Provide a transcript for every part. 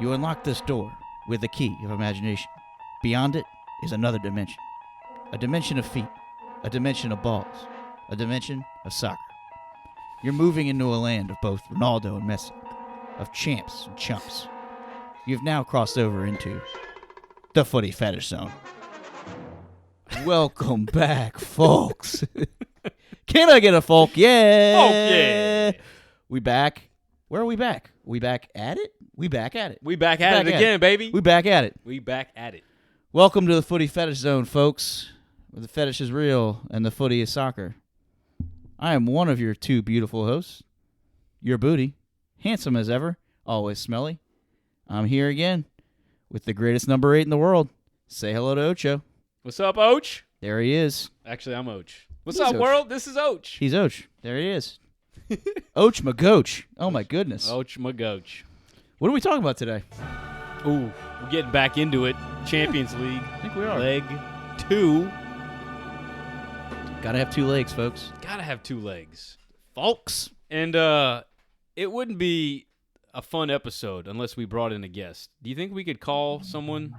You unlock this door with the key of imagination. Beyond it is another dimension. A dimension of feet. A dimension of balls. A dimension of soccer. You're moving into a land of both Ronaldo and Messi. Of champs and chumps. You've now crossed over into the Footy Fetish Zone. Welcome back, folks. Can I get a folk? Yeah. Folk, yeah. We back. Where are we back? We back at it? We back at it. We back at it again, baby. We back at it. We back at it. Welcome to the Footy Fetish Zone, folks, where the fetish is real and the footy is soccer. I am one of your two beautiful hosts, your booty, handsome as ever, always smelly. I'm here again with the greatest number 8 in the world. Say hello to Ocho. What's up, Och? There he is. Actually, I'm Och. What's He's up, Och. world? This is Och. He's Och. There he is. Och Magoach. Oh, my goodness. Och Magoach. What are we talking about today? Ooh, we're getting back into it. Champions League. I think we are. Leg 2. Gotta have two legs, folks. Gotta have two legs. Folks. And it wouldn't be a fun episode unless we brought in a guest. Do you think we could call someone?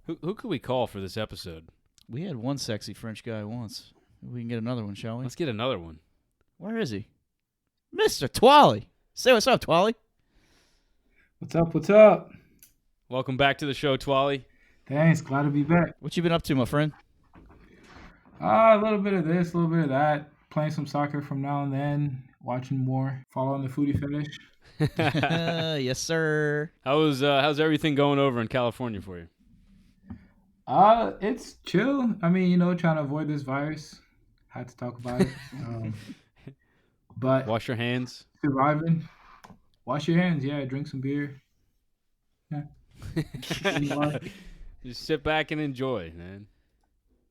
Who could we call for this episode? We had one sexy French guy once. We can get another one, shall we? Let's get another one. Where is he? Mr. Ntwali. Say what's up, Ntwali. What's up? What's up? Welcome back to the show, Ntwali. Thanks. Glad to be back. What you been up to, my friend? A little bit of this, a little bit of that. Playing some soccer from now and then. Watching more. Following the Footy Fetish. Yes, sir. How's everything going over in California for you? It's chill. I mean, trying to avoid this virus. Had to talk about it. But Wash your hands. surviving. Wash your hands. Yeah, drink some beer. Yeah. Just sit back and enjoy, man.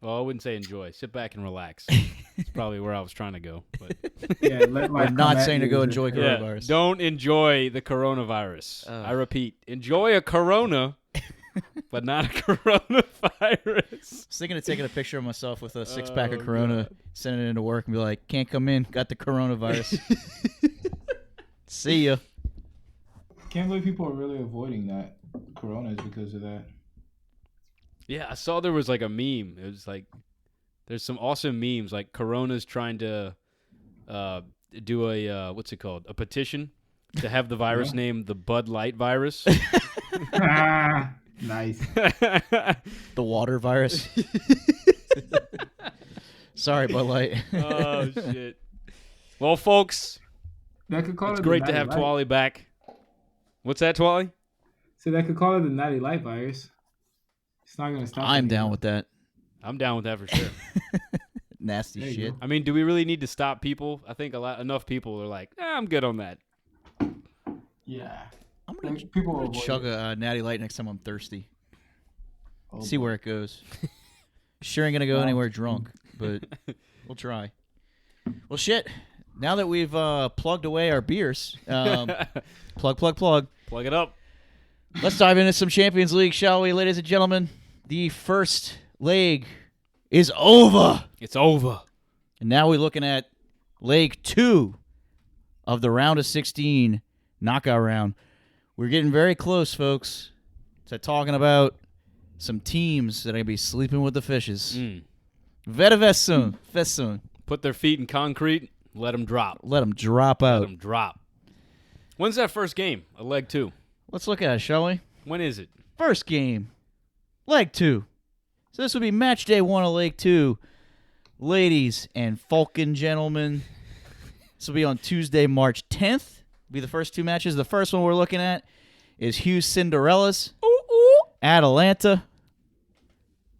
Well, I wouldn't say enjoy. Sit back and relax. That's probably where I was trying to go. But Yeah, let life I'm not come at saying to you go as enjoy it- coronavirus. don't enjoy the coronavirus. I repeat, enjoy a corona, but not a coronavirus. I was thinking of taking a picture of myself with a six-pack of Oh, Corona, God. sending it into work, and be like, can't come in, got the coronavirus. See ya. Can't believe people are really avoiding that coronas because of that. Yeah, I saw there was like a meme. It was like, there's some awesome memes. Like Corona's trying to do a, what's it called? A petition to have the virus Yeah. named the Bud Light virus. Nice. The water virus. Sorry, Bud Light. Oh, shit. Well, folks, That could call it's it the great to Natty have Light. Ntwali back. What's that, Ntwali? So that could call it the Natty Light virus. It's not going to stop. I'm anyone. down with that. I'm down with that for sure. Nasty There you shit. go. I mean, do we really need to stop people? I think enough people are like, I'm good on that. Yeah. I'm gonna, Like, people I'm will gonna avoid chug it. a Natty Light next time I'm thirsty. Oh, See boy. where it goes. Sure ain't gonna go Well, anywhere drunk, but we'll try. Well, shit. Now that we've plugged away our beers, plug. Plug it up. Let's dive into some Champions League, shall we, ladies and gentlemen? The first leg is over. It's over. And now we're looking at leg 2 of the round of 16 knockout round. We're getting very close, folks, to talking about some teams that are going to be sleeping with the fishes. Very soon. Put their feet in concrete. Let them drop. Let them drop Let out. them drop. When's that first game? A leg 2. Let's look at it, shall we? When is it? First game, leg 2. So this will be match day 1 of leg 2. Ladies and Falcon gentlemen, this will be on Tuesday, March 10th. Be the first 2 matches. The first one we're looking at is Hughes Cinderellas, Atalanta,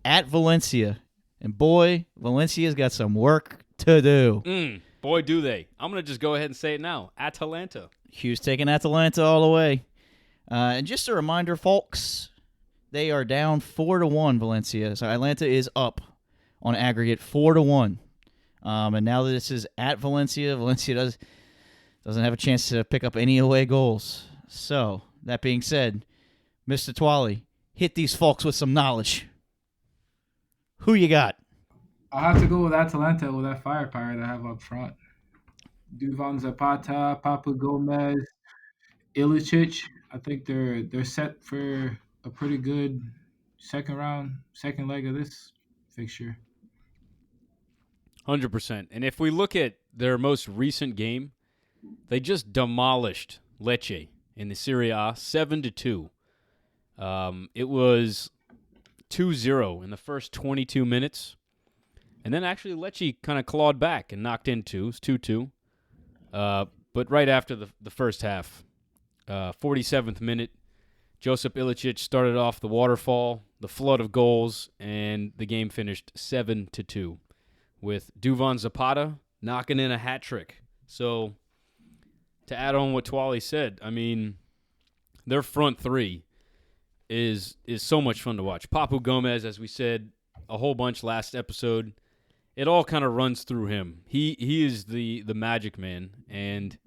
at Valencia. And boy, Valencia's got some work to do. Boy, do they. I'm going to just go ahead and say it now. Atalanta. Hugh's taking Atalanta all the way. And just a reminder, folks, they are down 4-1, Valencia. So Atalanta is up on aggregate 4-1. And now that this is at Valencia, Valencia doesn't have a chance to pick up any away goals. So, that being said, Mr. Ntwali, hit these folks with some knowledge. Who you got? I'll have to go with Atalanta with that firepower they have up front. Duvan Zapata, Papu Gomez, Ilicic. I think they're set for a pretty good second leg of this fixture. 100%. And if we look at their most recent game, they just demolished Lecce in the Serie A 7-2. It was 2-0 in the first 22 minutes. And then actually Lecce kind of clawed back and knocked in two. It was 2-2. But right after the first half, 47th minute, Josip Ilicic started off the waterfall, the flood of goals, and the game finished 7-2 with Duvan Zapata knocking in a hat trick. So to add on what Ntwali said, I mean, their front three is so much fun to watch. Papu Gomez, as we said a whole bunch last episode, it all kind of runs through him. He is the magic man, and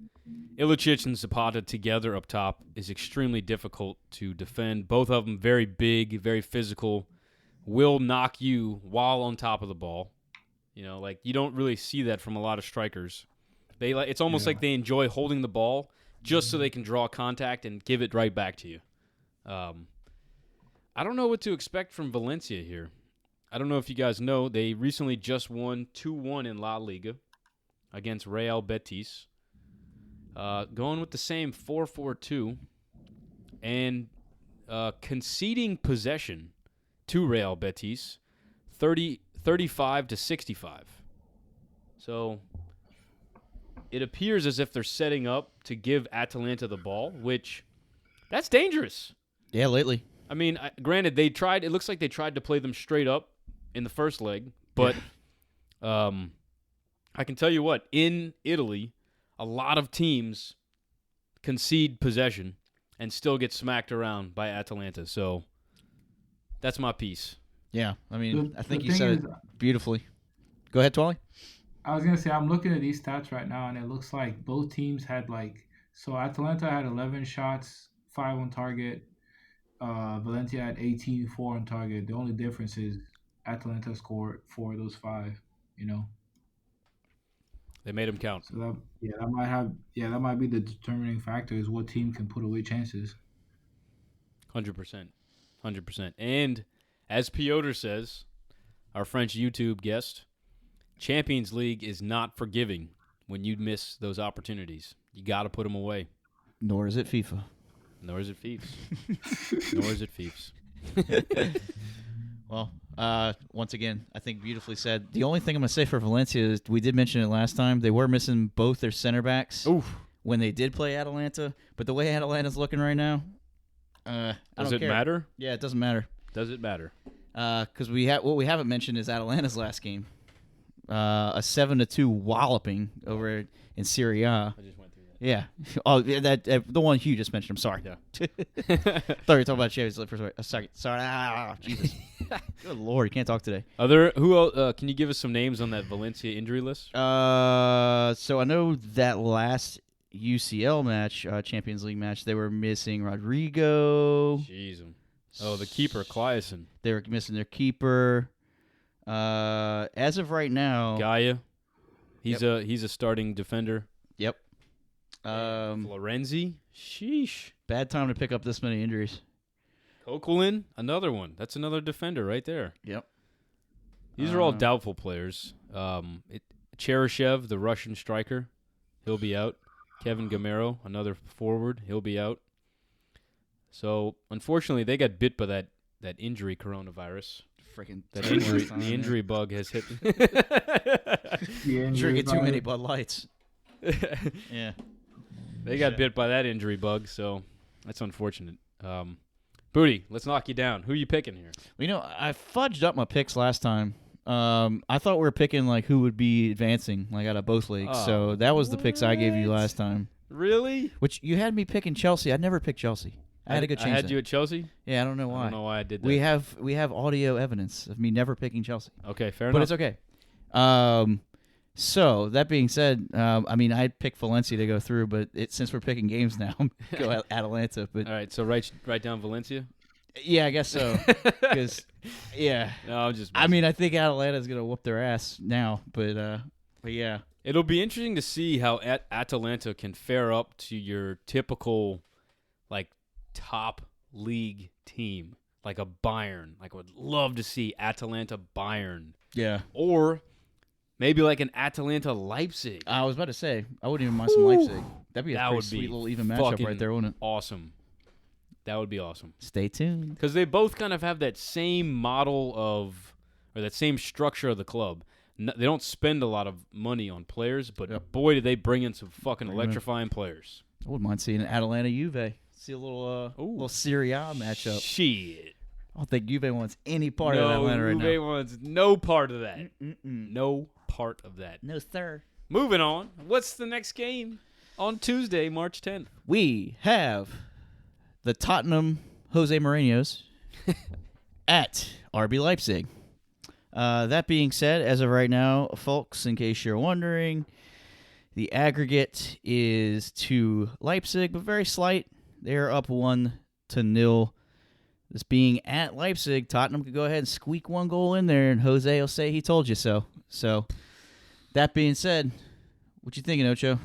Ilicic and Zapata together up top is extremely difficult to defend. Both of them very big, very physical, will knock you while on top of the ball. You know, like you don't really see that from a lot of strikers. It's almost like they enjoy holding the ball just so they can draw contact and give it right back to you. I don't know what to expect from Valencia here. I don't know if you guys know, they recently just won 2-1 in La Liga against Real Betis. Going with the same 4-4-2 and conceding possession to Real Betis 35-65. So it appears as if they're setting up to give Atalanta the ball, which that's dangerous. Yeah, lately. I mean, granted, it looks like they tried to play them straight up in the first leg, but I can tell you what, in Italy, a lot of teams concede possession and still get smacked around by Atalanta. So that's my piece. Yeah, I mean, I think you said it beautifully. Go ahead, Twally. I was going to say, I'm looking at these stats right now, and it looks like both teams had so Atalanta had 11 shots, 5 on target. Valencia had 18, 4 on target. The only difference is Atalanta scored 4 of those 5, They made them count. So that might be the determining factor is what team can put away chances. 100%. And as Piotr says, our French YouTube guest, Champions League is not forgiving when you miss those opportunities. You got to put them away. Nor is it FIFA. Nor is it Fiefs. Well, once again, I think beautifully said. The only thing I'm going to say for Valencia is we did mention it last time. They were missing both their center backs when they did play Atalanta. But the way Atalanta's looking right now, does it matter? Yeah, it doesn't matter. Does it matter? Because what we haven't mentioned is Atalanta's last game. A 7-2 walloping over in Serie A. I just went through that. Yeah. Oh, that the one Hugh just mentioned. I'm sorry. Yeah. Thought you were talking about Champions League for a second. Sorry. Jesus. Good Lord, you can't talk today. Who else? Can you give us some names on that Valencia injury list? So I know that last UCL match, Champions League match, they were missing Rodrigo. Jeez. Oh, the keeper, Claesson. They were missing their keeper. As of right now, Gaia. He's a starting defender. Yep. Florenzi. Sheesh. Bad time to pick up this many injuries. Kokolin, another one. That's another defender right there. Yep. These are all doubtful players. Cheryshev, the Russian striker, he'll be out. Kevin Gamero, another forward, he'll be out. So, unfortunately, they got bit by that injury coronavirus. Freaking the injury bug has hit. Drinking too many Bud Lights. Yeah. They got bit by that injury bug, so that's unfortunate. Booty, let's knock you down. Who are you picking here? Well, I fudged up my picks last time, I thought we were picking like who would be advancing like out of both leagues. So that was the picks I gave you what? last time. Really? Which you had me picking Chelsea. I'd never picked Chelsea. I had to go change I had that. you at Chelsea? Yeah, I don't know I why. don't know why I did that. We have audio evidence of me never picking Chelsea. Okay, fair But enough. it's okay. So that being said, I mean I'd pick Valencia to go through, but since we're picking games now, go Atalanta. But All right, so write down Valencia. yeah, I guess so. Because yeah, No, I'm just. I mean I think Atalanta's gonna whoop their ass now, but yeah, It'll be interesting to see how Atalanta can fare up to your typical, like, top league team, like a Bayern. Like, I would love to see Atalanta Bayern, yeah. or maybe like an Atalanta Leipzig. I was about to say I wouldn't even mind some Leipzig. That'd be a That pretty would sweet be little even matchup fucking right there, wouldn't it? Awesome. That would be awesome. Stay tuned. Because they both kind of have that same model of, or that same structure of the club. They don't spend a lot of money on players, but Yep. boy, did they bring in some fucking electrifying players. I wouldn't mind seeing an Atalanta Juve. See a little Serie A matchup. Shit. I don't think Juve wants any part of Atlanta right Juve now. wants no part of that. Mm-mm. No part of that. No, sir. Moving on. What's the next game on Tuesday, March 10th? We have the Tottenham Jose Mourinho's at RB Leipzig. That being said, as of right now, folks, in case you're wondering, the aggregate is to Leipzig, but very slight. They're up 1-0. This being at Leipzig, Tottenham could go ahead and squeak one goal in there, and Jose will say he told you so. So, that being said, what you thinking, Ocho?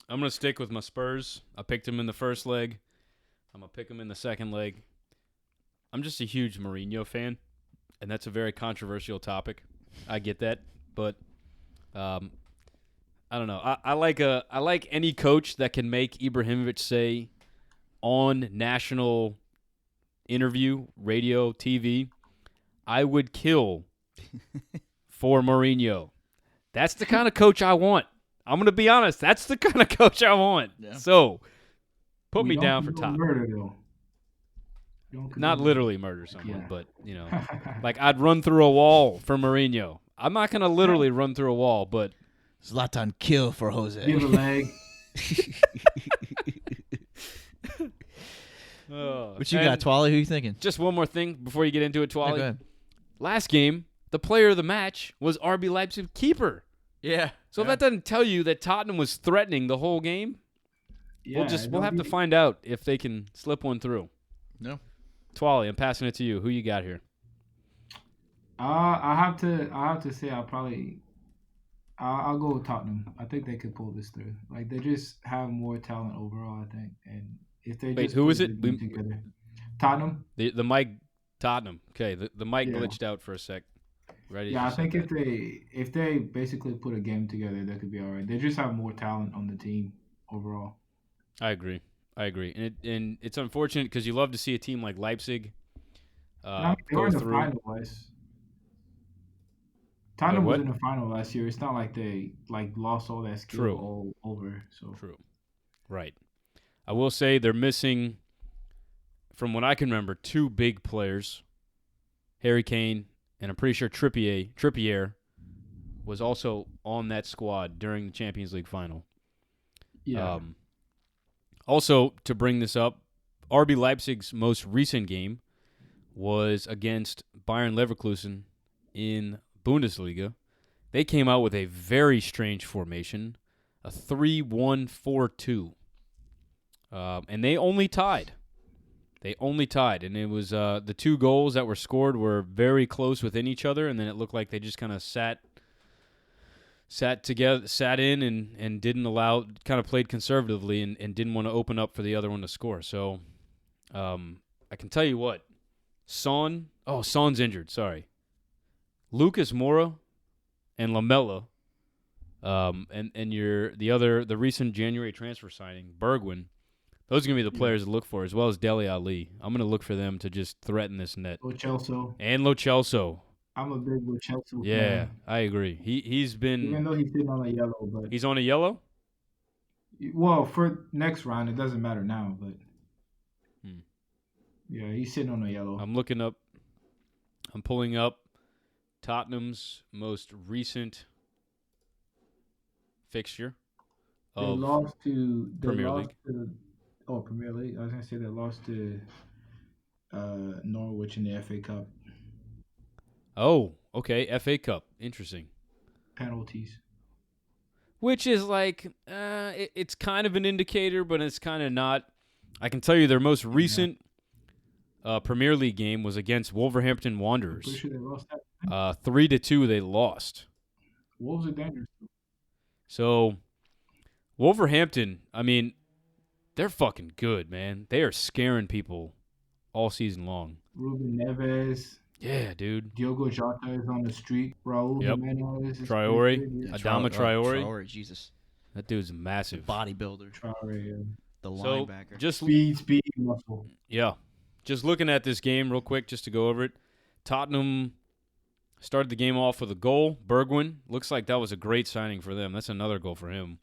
I'm going to stick with my Spurs. I picked them in the first leg. I'm going to pick them in the second leg. I'm just a huge Mourinho fan, and that's a very controversial topic. I get that, but I don't know. I like any coach that can make Ibrahimovic say on national interview, radio, TV, I would kill for Mourinho. That's the kind of coach I want. I'm going to be honest. That's the kind of coach I want. Yeah. So, put me don't down for condone top. Murder, though. Don't Not condone literally murder someone, Yeah. but, you know, like I'd run through a wall for Mourinho. I'm not going to literally run through a wall, but Zlatan kill for Jose. Give a leg. What you got, Twally? Who you thinking? Just one more thing before you get into it, Yeah, Twally. go ahead. Last game, the player of the match was RB Leipzig keeper. Yeah. So if that doesn't tell you that Tottenham was threatening the whole game, Yeah, we'll have to find out if they can slip one through. No. Twally, I'm passing it to you. Who you got here? I have to say I'll go with Tottenham. I think they could pull this through. Like they just have more talent overall, I think. And if they Wait, just who put is it? the team together, Tottenham. The mic Tottenham. Okay, the mic Yeah. glitched out for a sec. Right as Yeah, you I said think that. if they basically put a game together, they could be all right. They just have more talent on the team overall. I agree. And it's unfortunate because you love to see a team like Leipzig I mean, they were go in the through. final last. Tottenham what? was in the final last year. It's not like they lost all that skill True. all over. So True. Right. I will say they're missing, from what I can remember, two big players, Harry Kane, and I'm pretty sure Trippier was also on that squad during the Champions League final. yeah, Also, to bring this up, RB Leipzig's most recent game was against Bayern Leverkusen in Bundesliga. They came out with a very strange formation, a 3-1-4-2. And they only tied. And it was the two goals that were scored were very close within each other, and then it looked like they just kind of sat in and didn't allow, kind of played conservatively and didn't want to open up for the other one to score. So I can tell you what, Son's injured, sorry. Lucas Moura and Lamella, and the recent January transfer signing, Bergwijn, those are going to be the players to look for, as well as Dele Alli. I'm going to look for them to just threaten this net. Lo Celso. And Lo Celso. I'm a big Lo Celso Yeah, fan. I agree. He's been... Even though he's sitting on a yellow, but He's on a yellow? well, for next round it doesn't matter now, but yeah, he's sitting on a yellow. I'm pulling up Tottenham's most recent fixture They of lost to Premier League. Premier League. I was gonna say they lost to Norwich in the FA Cup. Oh, okay, FA Cup. Interesting. Penalties. Which is like, it's kind of an indicator, but it's kind of not. I can tell you their most recent Premier League game was against Wolverhampton Wanderers. Pretty sure they lost that. 3-2 they lost. Wolves are dangerous. So, Wolverhampton, I mean, they're fucking good, man. They are scaring people all season long. Ruben Neves. Yeah, dude. Diogo Jota is on the street. Raul Jimenez. Traore. Yeah. Adama Traore. Traore, Jesus. That dude's massive. Bodybuilder. Traore. The So, linebacker. just Speed, muscle. Yeah. Just looking at this game real quick, just to go over it. Tottenham started the game off with a goal. Bergwijn. Looks like that was a great signing for them. That's another goal for him.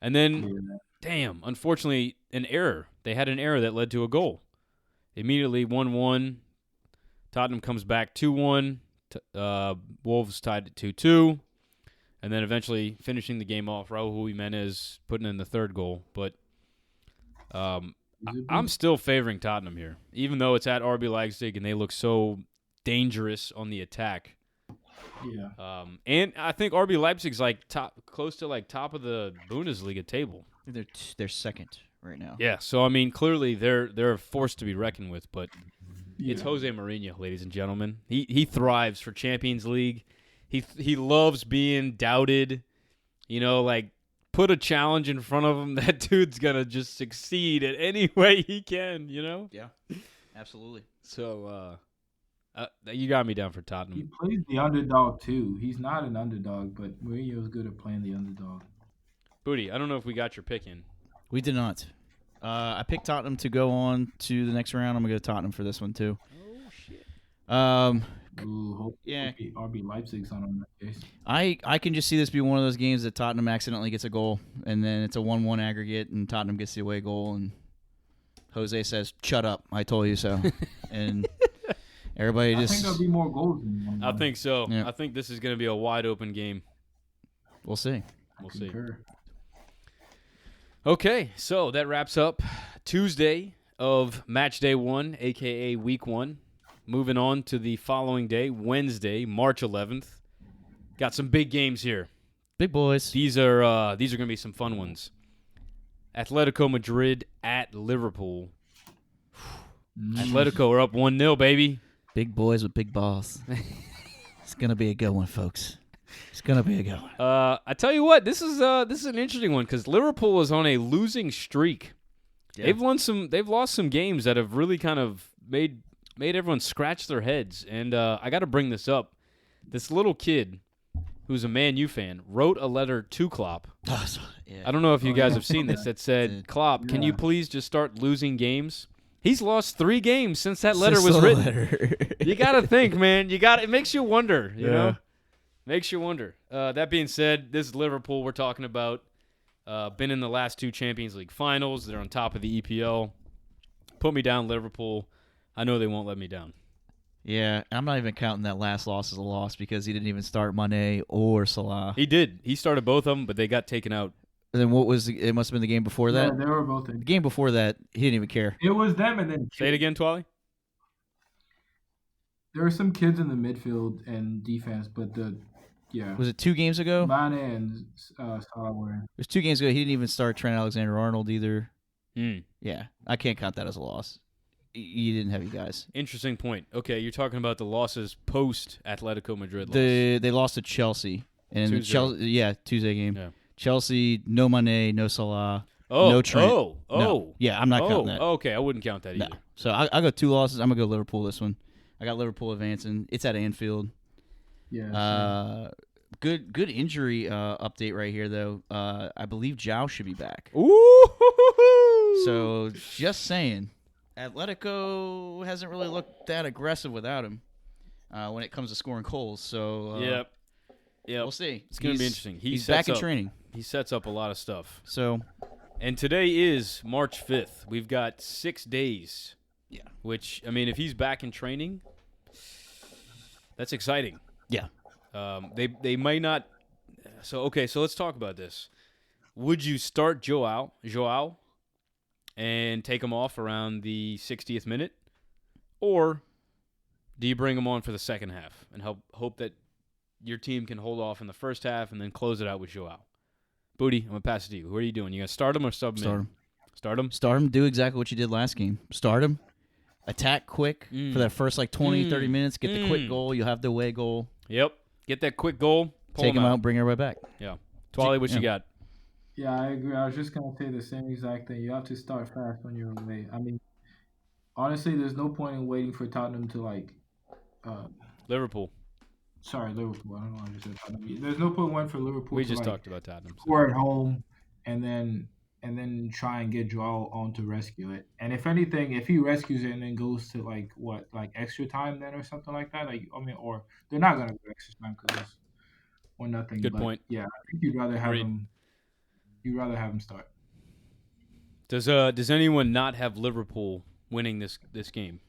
And then, damn, unfortunately, an error. They had an error that led to a goal. Immediately 1-1. Tottenham comes back 2-1. Wolves tied it 2-2. And then eventually finishing the game off, Raul Jimenez putting in the third goal. But I'm still favoring Tottenham here, even though it's at RB Leipzig and they look so dangerous on the attack. Yeah. And I think RB Leipzig's like close to like top of the Bundesliga table. They're second right now. Yeah, so I mean, clearly they're a force to be reckoned with, but it's Jose Mourinho, ladies and gentlemen. He thrives for Champions League. He loves being doubted. You know, like put a challenge in front of him, that dude's gonna just succeed at any way he can. You know? Yeah, absolutely. So you got me down for He Tottenham. plays the underdog too. He's not an underdog, but Mourinho's good at playing the underdog. Booty, I don't know if we got your pick in. We did not. I picked Tottenham to go on to the next round. I'm gonna go Tottenham for this one too. Oh shit. Ooh, Yeah. RB Leipzig's on in that case. I can just see this be one of those games that Tottenham accidentally gets a goal, and then it's a 1-1 aggregate, and Tottenham gets the away goal, and Jose says, "Shut up! I told you so," and everybody I just. think there'll be more goals than 1-1. I think so. Yeah. I think this is going to be a wide open game. We'll see. We'll see. Concur. Okay, so that wraps up Tuesday of match day 1, a.k.a. week 1. Moving on to the following day, Wednesday, March 11th. Got some big games here. Big boys. These are going to be some fun ones. Atletico Madrid at Liverpool. Atletico are up 1-0, baby. Big boys with big balls. It's gonna be a good one, folks. It's gonna be a good one. I tell you what, this is an interesting one because Liverpool is on a losing streak. Yeah. They've lost some games that have really kind of made everyone scratch their heads. And I got to bring this up. This little kid, who's a Man U fan, wrote a letter to Klopp. Yeah. I don't know if you guys have seen this. That said, Yeah. Klopp, can you please just start losing games? He's lost 3 games since that letter Since was the written. letter. You got to think, man. It makes you wonder, you know? Makes you wonder. That being said, this is Liverpool we're talking about. Been in the last 2 Champions League finals. They're on top of the EPL. Put me down, Liverpool. I know they won't let me down. Yeah, I'm not even counting that last loss as a loss because he didn't even start Mane or Salah. He did. He started both of them, but they got taken out. And then it must have been the game before that. Yeah, they were both in. The game before that, he didn't even care. It was them and then Say it again, Twali. there were some kids in the midfield and defense, but Was it 2 games ago? Mane and Salah were in. It was 2 games ago. He didn't even start Trent Alexander-Arnold either. Mm. Yeah, I can't count that as a loss. You didn't have you guys. Interesting point. Okay, you're talking about the losses post Atletico Madrid loss. They lost to Chelsea. And Tuesday. Chelsea, Tuesday game. Yeah. Chelsea, no Mane, no Salah, Oh, no Trent. oh. No. Yeah, I'm not counting that. Okay, I wouldn't count that No. either. So I got 2 losses. I'm going to go Liverpool this one. I got Liverpool advancing. It's at Anfield. Yeah. Good injury update right here, though. I believe Zhao should be back. Ooh. So just saying, Atletico hasn't really looked that aggressive without him when it comes to scoring goals. So Yep. we'll see. It's going to be interesting. He's back in training. He sets up a lot of stuff. So And today is March 5th. We've got 6 days. Yeah. Which, I mean, if he's back in training, that's exciting. Yeah. They might not. So let's talk about this. Would you start Joao, and take him off around the 60th minute, or do you bring him on for the second half and hope that your team can hold off in the first half and then close it out with Joao? Booty, I'm gonna pass it to you. What are you doing? You gonna start him or sub him? Start in? him. Start him. Start him. Do exactly what you did last game. Start him. Attack quick for that first 20, 30 minutes. Get the quick goal. You'll have the away goal. Yep. Get that quick goal. Take him out. Bring everybody back. Yeah. Twali, what you got? Yeah, I agree. I was just gonna say the same exact thing. You have to start fast when you're away. I mean, honestly, there's no point in waiting for Tottenham to Liverpool. Sorry, Liverpool. I don't know why I just said Tottenham. There's no point waiting for Liverpool. We to just talked about Tottenham. Score at home, and then try and get Joao on to rescue it. And if anything, if he rescues it and then goes to extra time then or something like that, or they're not gonna go extra time because it's 1-0. Good point. Yeah, I think you'd rather have him. You'd rather have him start. Does anyone not have Liverpool winning this game?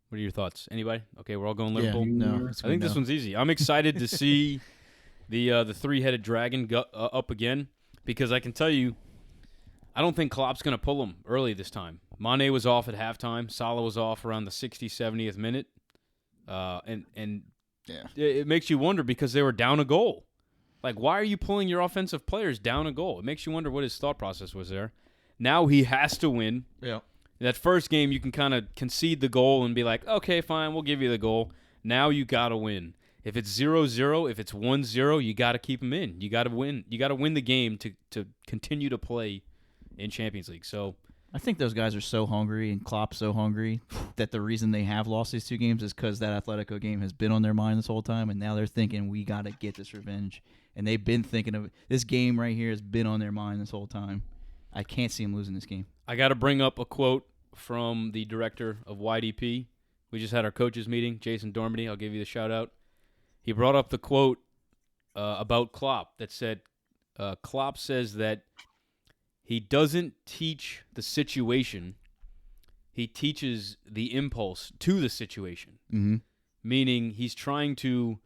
What are your thoughts? Anybody? Okay, we're all going Liverpool. Yeah, no, I think this one's easy. I'm excited to see the three-headed dragon go up again because I can tell you, I don't think Klopp's going to pull him early this time. Mane was off at halftime. Salah was off around the 60th, 70th minute, and it makes you wonder because they were down a goal. Like, why are you pulling your offensive players down a goal? It makes you wonder what his thought process was there. Now he has to win. Yeah. That first game, you can kind of concede the goal and be like, okay, fine, we'll give you the goal. Now you got to win. If it's 0-0, if it's 1-0, you got to keep them in. You got to win. You got to win the game to continue to play in Champions League. So I think those guys are so hungry and Klopp's so hungry that the reason they have lost these two games is because that Atletico game has been on their mind this whole time, and now they're thinking we got to get this revenge. And they've been thinking of this game right here has been on their mind this whole time. I can't see them losing this game. I got to bring up a quote from the director of YDP. We just had our coaches meeting, Jason Dormady. I'll give you the shout out. He brought up the quote about Klopp that said, Klopp says that he doesn't teach the situation. He teaches the impulse to the situation. Mm-hmm. Meaning he's trying to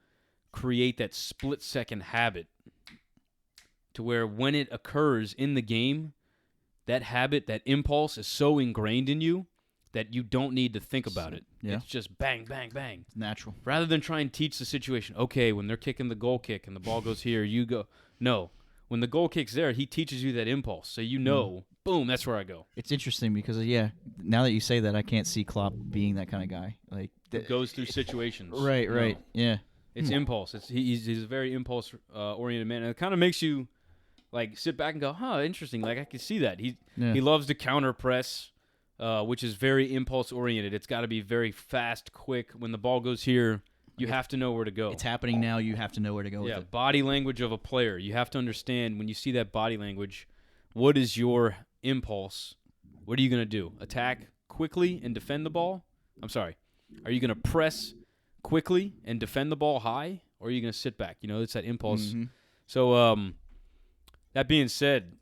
create that split-second habit to where when it occurs in the game, that habit, that impulse is so ingrained in you that you don't need to think about it. Yeah. It's just bang, bang, bang. It's natural. Rather than try and teach the situation, okay, when they're kicking the goal kick and the ball goes here, you go. No. When the goal kick's there, he teaches you that impulse. So you know, boom, that's where I go. It's interesting because, now that you say that, I can't see Klopp being that kind of guy. Like It goes through situations. Right. Yeah. It's impulse. He's a very impulse-oriented man. And it kind of makes you like sit back and go, interesting. Like I can see that. He loves to counter press, which is very impulse-oriented. It's got to be very fast, quick. When the ball goes here, you have to know where to go. It's happening now. You have to know where to go with it. Body language of a player. You have to understand when you see that body language, what is your impulse? What are you going to do? Attack quickly and defend the ball? I'm sorry. Are you going to press quickly and defend the ball high, or are you going to sit back? It's that impulse. Mm-hmm. So, that being said,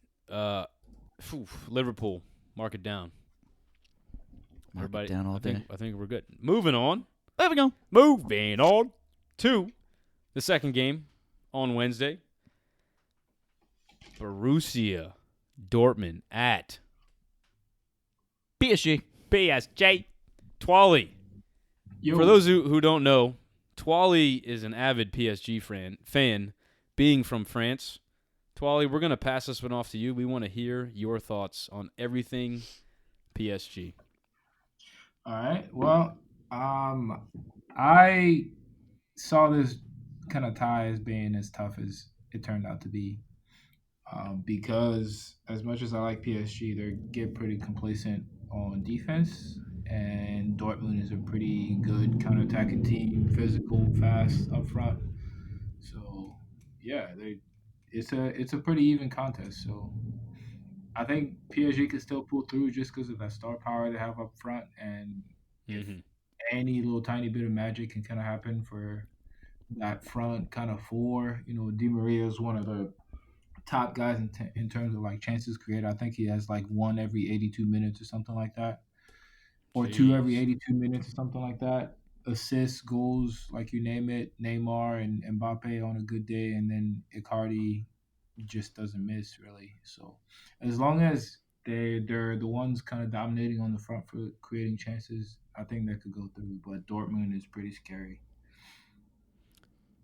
Liverpool, mark it down. Mark it down all day. I think we're good. Moving on to the second game on Wednesday. Borussia Dortmund at PSG. Twali. Yo. For those who don't know, Twali is an avid PSG fan, being from France. Twali, we're going to pass this one off to you. We want to hear your thoughts on everything PSG. All right. Well, I saw this kind of tie as being as tough as it turned out to be, because as much as I like PSG, they get pretty complacent on defense, and Dortmund is a pretty good counterattacking team, physical, fast up front. So yeah, it's a pretty even contest. So I think PSG can still pull through just because of that star power they have up front, and if any little tiny bit of magic can kind of happen for that front kind of four. Di Maria is one of the top guys in terms of like chances created. I think he has like one every 82 minutes or something like that, or two every 82 minutes or something like that. assists, goals, like you name it, Neymar and Mbappe on a good day, and then Icardi just doesn't miss really. So as long as they're the ones kind of dominating on the front for creating chances, I think that could go through. But Dortmund is pretty scary.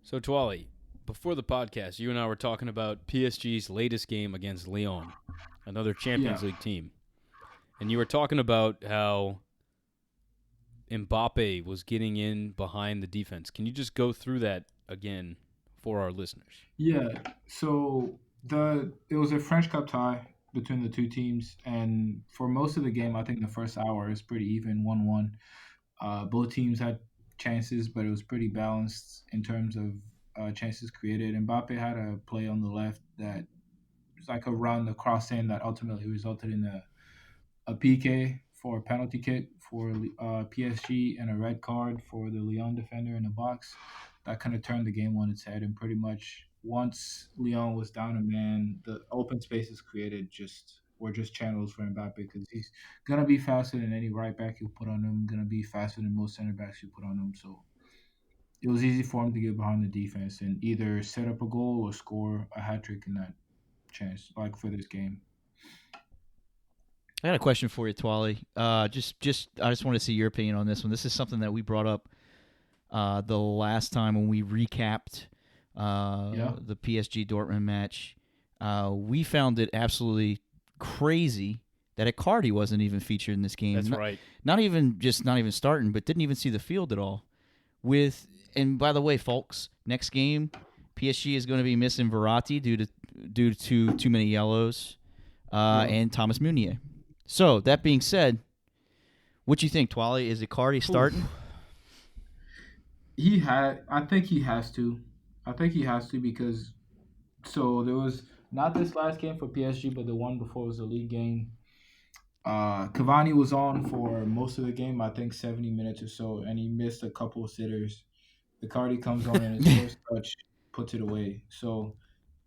So, Twali, before the podcast, you and I were talking about PSG's latest game against Lyon, another Champions Yeah. League team. And you were talking about how Mbappe was getting in behind the defense. Can you just go through that again for our listeners? Yeah. So it was a French Cup tie between the two teams, and for most of the game, I think the first hour is pretty even, 1-1. Both teams had chances, but it was pretty balanced in terms of chances created. Mbappe had a play on the left that was like a run across in that ultimately resulted in a PK for a penalty kick for PSG and a red card for the Lyon defender in the box. That kind of turned the game on its head, and pretty much once Lyon was down a man, the open spaces created were just channels for Mbappe because he's gonna be faster than any right back you put on him, gonna be faster than most center backs you put on him. So it was easy for him to get behind the defense and either set up a goal or score a hat trick in that chance, like for this game. I got a question for you, Twali. I just want to see your opinion on this one. This is something that we brought up the last time when we recapped the PSG Dortmund match. We found it absolutely crazy that Icardi wasn't even featured in this game. That's right. Not even starting, but didn't even see the field at all. And by the way, folks, next game, PSG is going to be missing Verratti due to too many yellows, and Thomas Meunier. So that being said, what do you think, Twali? Is Icardi starting? I think he has to. I think he has to because there was not this last game for PSG, but the one before was the league game. Cavani was on for most of the game, I think 70 minutes or so, and he missed a couple of sitters. Icardi comes on in his first touch, puts it away. So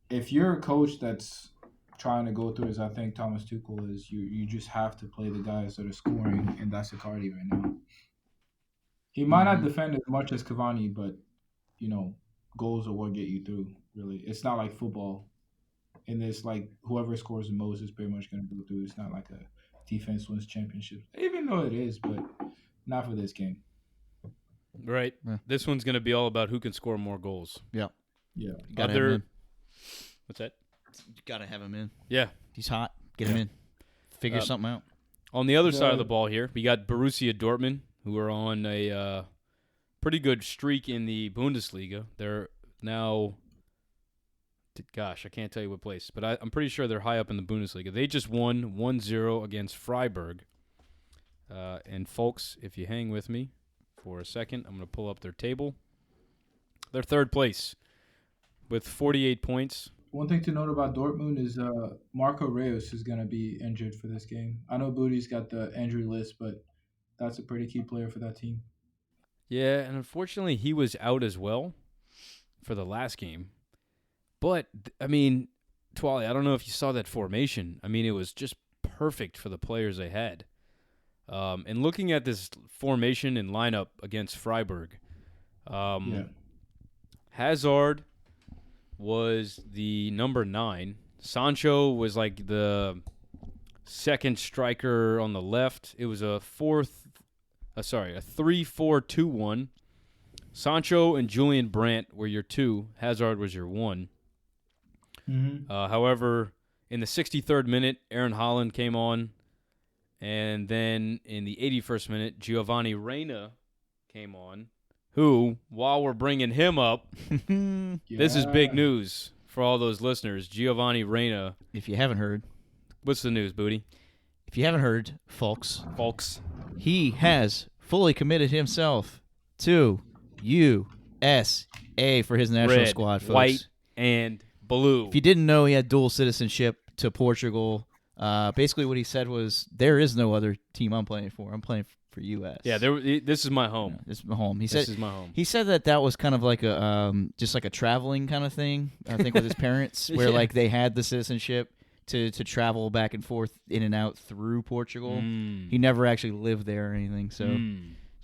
if you're a coach that's trying to go through, as I think Thomas Tuchel is, you just have to play the guys that are scoring, and that's Icardi right now. He might not defend as much as Cavani, but goals are what get you through. Really, it's not like football. And it's like whoever scores the most is pretty much going to go through. It's not like a defense wins championships, even though it is, but not for this game. Right. Yeah. This one's going to be all about who can score more goals. Yeah. Yeah. Gotta have him in. What's that? You gotta have him in. Yeah. He's hot. Get him in. Figure something out. On the other side of the ball here, we got Borussia Dortmund, who are on a pretty good streak in the Bundesliga. They're now, gosh, I can't tell you what place, but I'm pretty sure they're high up in the Bundesliga. They just won 1-0 against Freiburg. And folks, if you hang with me for a second, I'm going to pull up their table. They're third place with 48 points. One thing to note about Dortmund is Marco Reus is going to be injured for this game. I know Booty's got the injury list, but that's a pretty key player for that team. Yeah, and unfortunately, he was out as well for the last game. But, I mean, Twali, I don't know if you saw that formation. I mean, it was just perfect for the players they had. And looking at this formation and lineup against Freiburg, Hazard was the number 9. Sancho was like the second striker on the left. It was a 3-4-2-1. Sancho and Julian Brandt were your 2. Hazard was your 1. Mm-hmm. However, in the 63rd minute, Aaron Holland came on. And then in the 81st minute, Giovanni Reina came on, who, while we're bringing him up, this is big news for all those listeners. Giovanni Reina. If you haven't heard. What's the news, Booty? If you haven't heard, folks, he has fully committed himself to USA for his national squad, folks. White, and blue. If you didn't know, he had dual citizenship to Portugal. Basically, what he said was, there is no other team I'm playing for. I'm playing for U.S. Yeah, this is my home. This is my home. This is my home. He said that was kind of like a just like a traveling kind of thing, I think, with his parents, where like they had the citizenship to travel back and forth in and out through Portugal. He never actually lived there or anything, so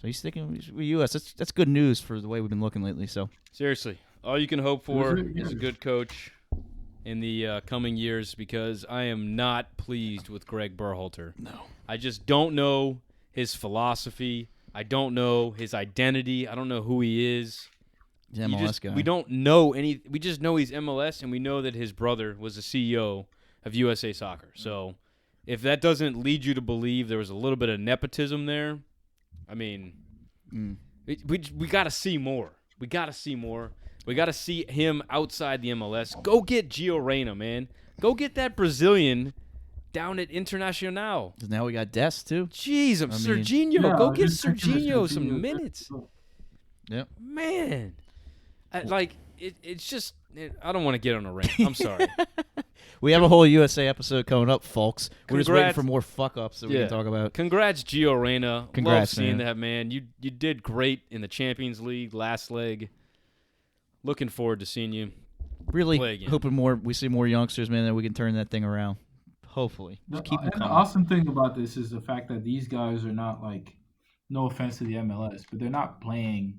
So he's sticking with U.S. That's good news for the way we've been looking lately. So Seriously, all you can hope for Those are- is a good coach in the coming years, because I am not pleased with Greg Berhalter. no, I just don't know his philosophy. I don't know his identity. I don't know who he is. he's an MLS guy. We don't know any. We just know he's MLS, and we know that his brother was the CEO of USA Soccer. So, if that doesn't lead you to believe there was a little bit of nepotism there, I mean, we got to see more. We got to see more. We got to see him outside the MLS. Go get Gio Reyna, man. Go get that Brazilian down at Internacional. 'Cause now we got Dest too. Jeez, I mean- Serginho. Yeah, I Go was get just thinking of Serginho some Serginho. minutes. Yep. Man. It's just I don't want to get on a rant. I'm sorry. We have a whole USA episode coming up, folks. We're just waiting Congrats. for more fuck ups that we can talk about. Congrats, Gio Reyna. Congrats, Love seeing man. that, man. You did great in the Champions League last leg. Looking forward to seeing you. Play Really again. hoping we see more youngsters, man, that we can turn that thing around. Hopefully. Just keep them And the coming. awesome thing about this is the fact that these guys are not like, no offense to the MLS, but they're not playing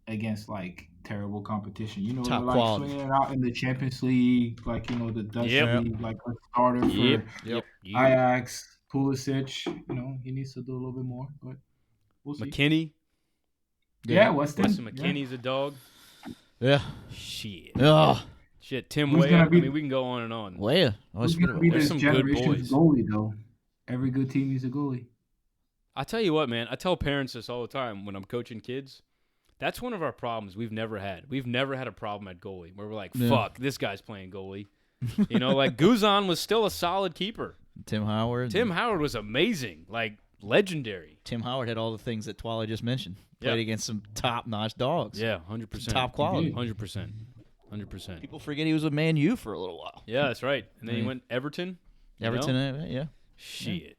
against like terrible competition. You know, Top they're like quality. swinging it out in the Champions League, like the Dutch Yep. league, like a starter for Ajax, Pulisic. He needs to do a little bit more, but we'll see. McKinney. Yeah, Weston. Weston McKinney's a dog. Yeah. Shit. Oh, Shit. Tim Who's Weah. gonna I be- mean, we can go on and on. Leia. Who's going to be There's this some good generation's boys. goalie, though? Every good team needs a goalie. I tell you what, man. I tell parents this all the time when I'm coaching kids. That's one of our problems we've never had. We've never had a problem at goalie where we're like, Yeah. fuck, this guy's playing goalie. Like Guzan was still a solid keeper. Tim Howard. Tim Howard was amazing, like legendary. Tim Howard had all the things that Twali just mentioned. Yeah. Played against some top-notch dogs. Yeah, 100%. Top quality. 100%. 100%. People forget he was with Man U for a little while. Yeah, that's right. And then he Yeah. went Everton. you Everton, know? yeah. Shit.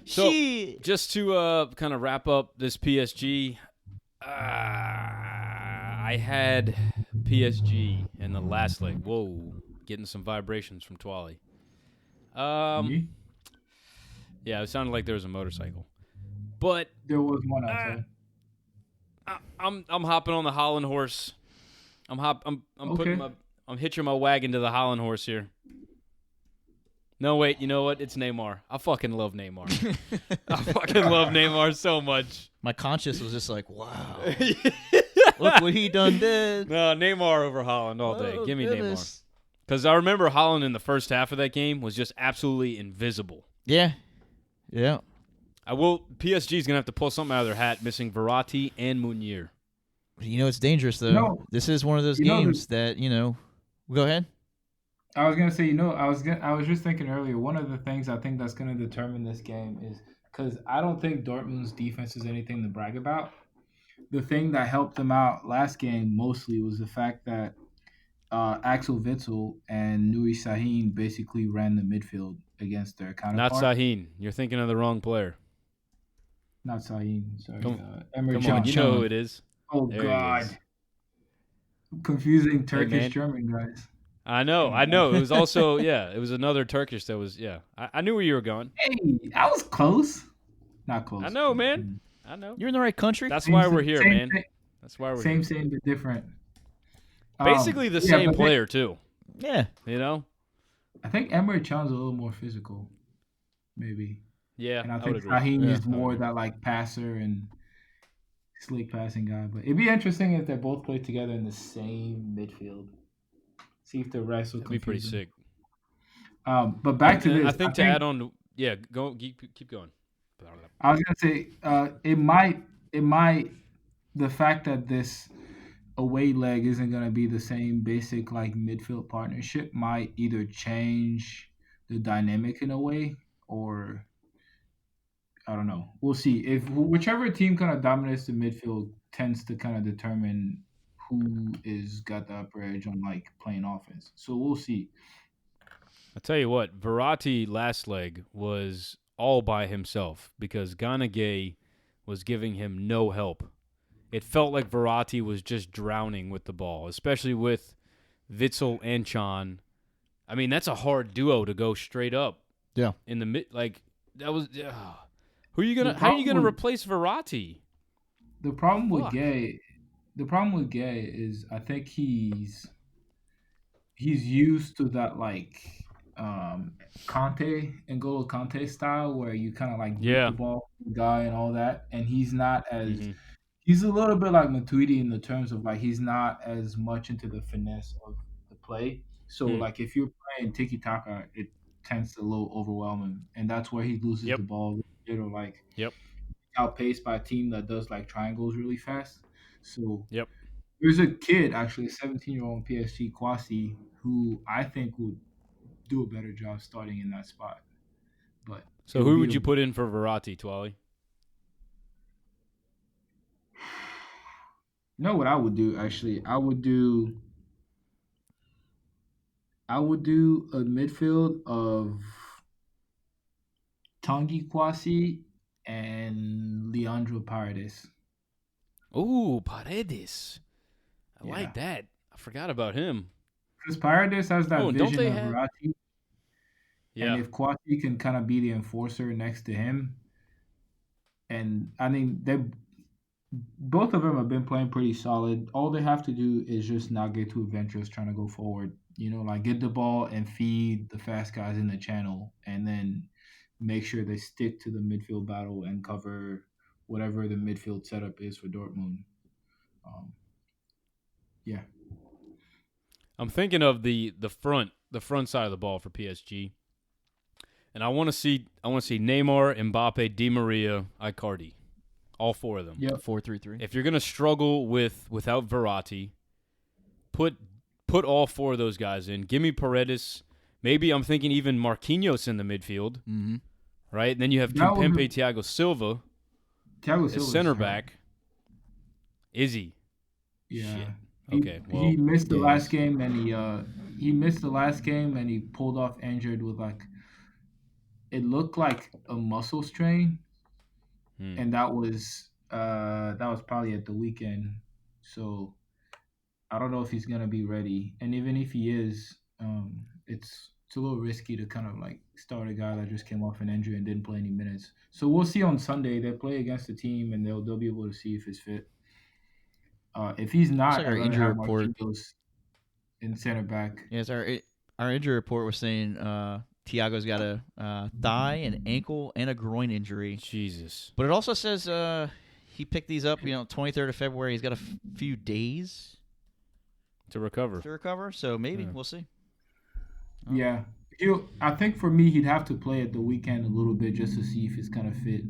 So, Shit. just to kind of wrap up this PSG, I had PSG in the last leg. Whoa, getting some vibrations from Twali. Me? Yeah, it sounded like there was a motorcycle. But There was one outside. I'm hopping on the Holland horse. I'm Okay. hitching my wagon to the Holland horse here. No, wait, you know what? It's Neymar. I fucking love Neymar. I fucking love Neymar so much. My conscience was just like, wow. Look what he done did. No, Neymar over Holland all day. Oh, Give me goodness. Neymar. Because I remember Holland in the first half of that game was just absolutely invisible. Yeah. Yeah. PSG's going to have to pull something out of their hat, missing Verratti and Munir. It's dangerous, though. No. This is one of those You know, games that, go ahead. I was gonna say, I was just thinking earlier. One of the things I think that's gonna determine this game is because I don't think Dortmund's defense is anything to brag about. The thing that helped them out last game mostly was the fact that Axel Witsel and Nuri Sahin basically ran the midfield against their Not counterpart. Sahin. You're thinking of the wrong player. Not Sahin. Sorry, Come- Emre Come Can. on, you know who it is. Oh There he God, is. confusing man. Turkish German guys. I know. It was also, it was another Turkish that was, I knew where you were going. Hey, I was close. Not close. I know, man. I know. You're in the right country. That's Same- why we're here, same man. thing. That's why we're Same, here. but different. Basically the Yeah, same but player, too. Yeah. I think Emre Can's a little more physical, maybe. Yeah, And I would think agree. Raheem Yeah, is more that like passer and slick passing guy. But it'd be interesting if they both play together in the same midfield. See if the rest will That'd be pretty confuse them. sick. But back to And this. I think to add on to, go keep going. I was gonna say it might the fact that this away leg isn't gonna be the same basic like midfield partnership might either change the dynamic in a way or I don't know. We'll see. If whichever team kind of dominates the midfield tends to kind of determine who is got the upper edge on like playing offense. So we'll see. I'll tell you what, Verratti last leg was all by himself because Ganagay was giving him no help. It felt like Verratti was just drowning with the ball, especially with Witsel and Can. I mean, that's a hard duo to go straight up. Yeah. In the mid, like that was. How are you gonna replace Verratti? The problem with Fuck. Gay, the problem with Gay is I think he's used to that like Conte and Golo Conte style where you kind of like whip Yeah. the ball to the guy and all that, and he's not as Hmm. he's a little bit like Matuidi in the terms of like he's not as much into the finesse of the play. So Hmm. like if you're playing tiki taka, it tends to a little overwhelm him, and that's where he loses Yep. the ball. Or like Yep. outpaced by a team that does like triangles really fast. So Yep. there's a kid actually, a 17-year-old PSG Kwasi, who I think would do a better job starting in that spot. But it So would who be would the you put in for Verratti, Twali? you know what I would do actually? I would do a midfield of Tanguy Kwasi and Leandro Paredes. Ooh, Paredes. I Yeah. like that. I forgot about him. Because Paredes has Oh, that and don't vision they of have? Verratti, and Yeah. if Kwasi can kind of be the enforcer next to him, and I mean they both of them have been playing pretty solid. All they have to do is just not get too adventurous trying to go forward. You know, like get the ball and feed the fast guys in the channel, and then make sure they stick to the midfield battle and cover whatever the midfield setup is for Dortmund. Um, yeah, I'm thinking of the front side of the ball for PSG. And I want to see Neymar, Mbappe, Di Maria, Icardi. All four of them. yep, 4-3-3. If you're gonna struggle without Verratti, put put all four of those guys in. Give me Paredes. Maybe I'm thinking even Marquinhos in the midfield, Mm-hmm. right? And then you have that was Kimpembe, Thiago Silva Thiago as Silva's center terrible. back. Izzy. Yeah, Shit. he Okay, he well, missed the Yeah, last game and he missed the last game and he pulled off injured with like it looked like a muscle strain, hmm. and that was probably at the weekend. So I don't know if he's gonna be ready, and even if he is, it's a little risky to kind of like start a guy that just came off an injury and didn't play any minutes. So we'll see on Sunday. They play against the team, and they'll be able to see if he's fit. If he's looks not, like I'd our rather injury have report. Marquinhos in center back. Yes, our injury report was saying Tiago's got a thigh, an ankle, and a groin injury. Jesus. But it also says he picked these up, 23rd of February. He's got a few days To recover. to recover, so maybe Yeah. we'll see. Yeah, I think for me, he'd have to play at the weekend a little bit just to see if he's kind of fit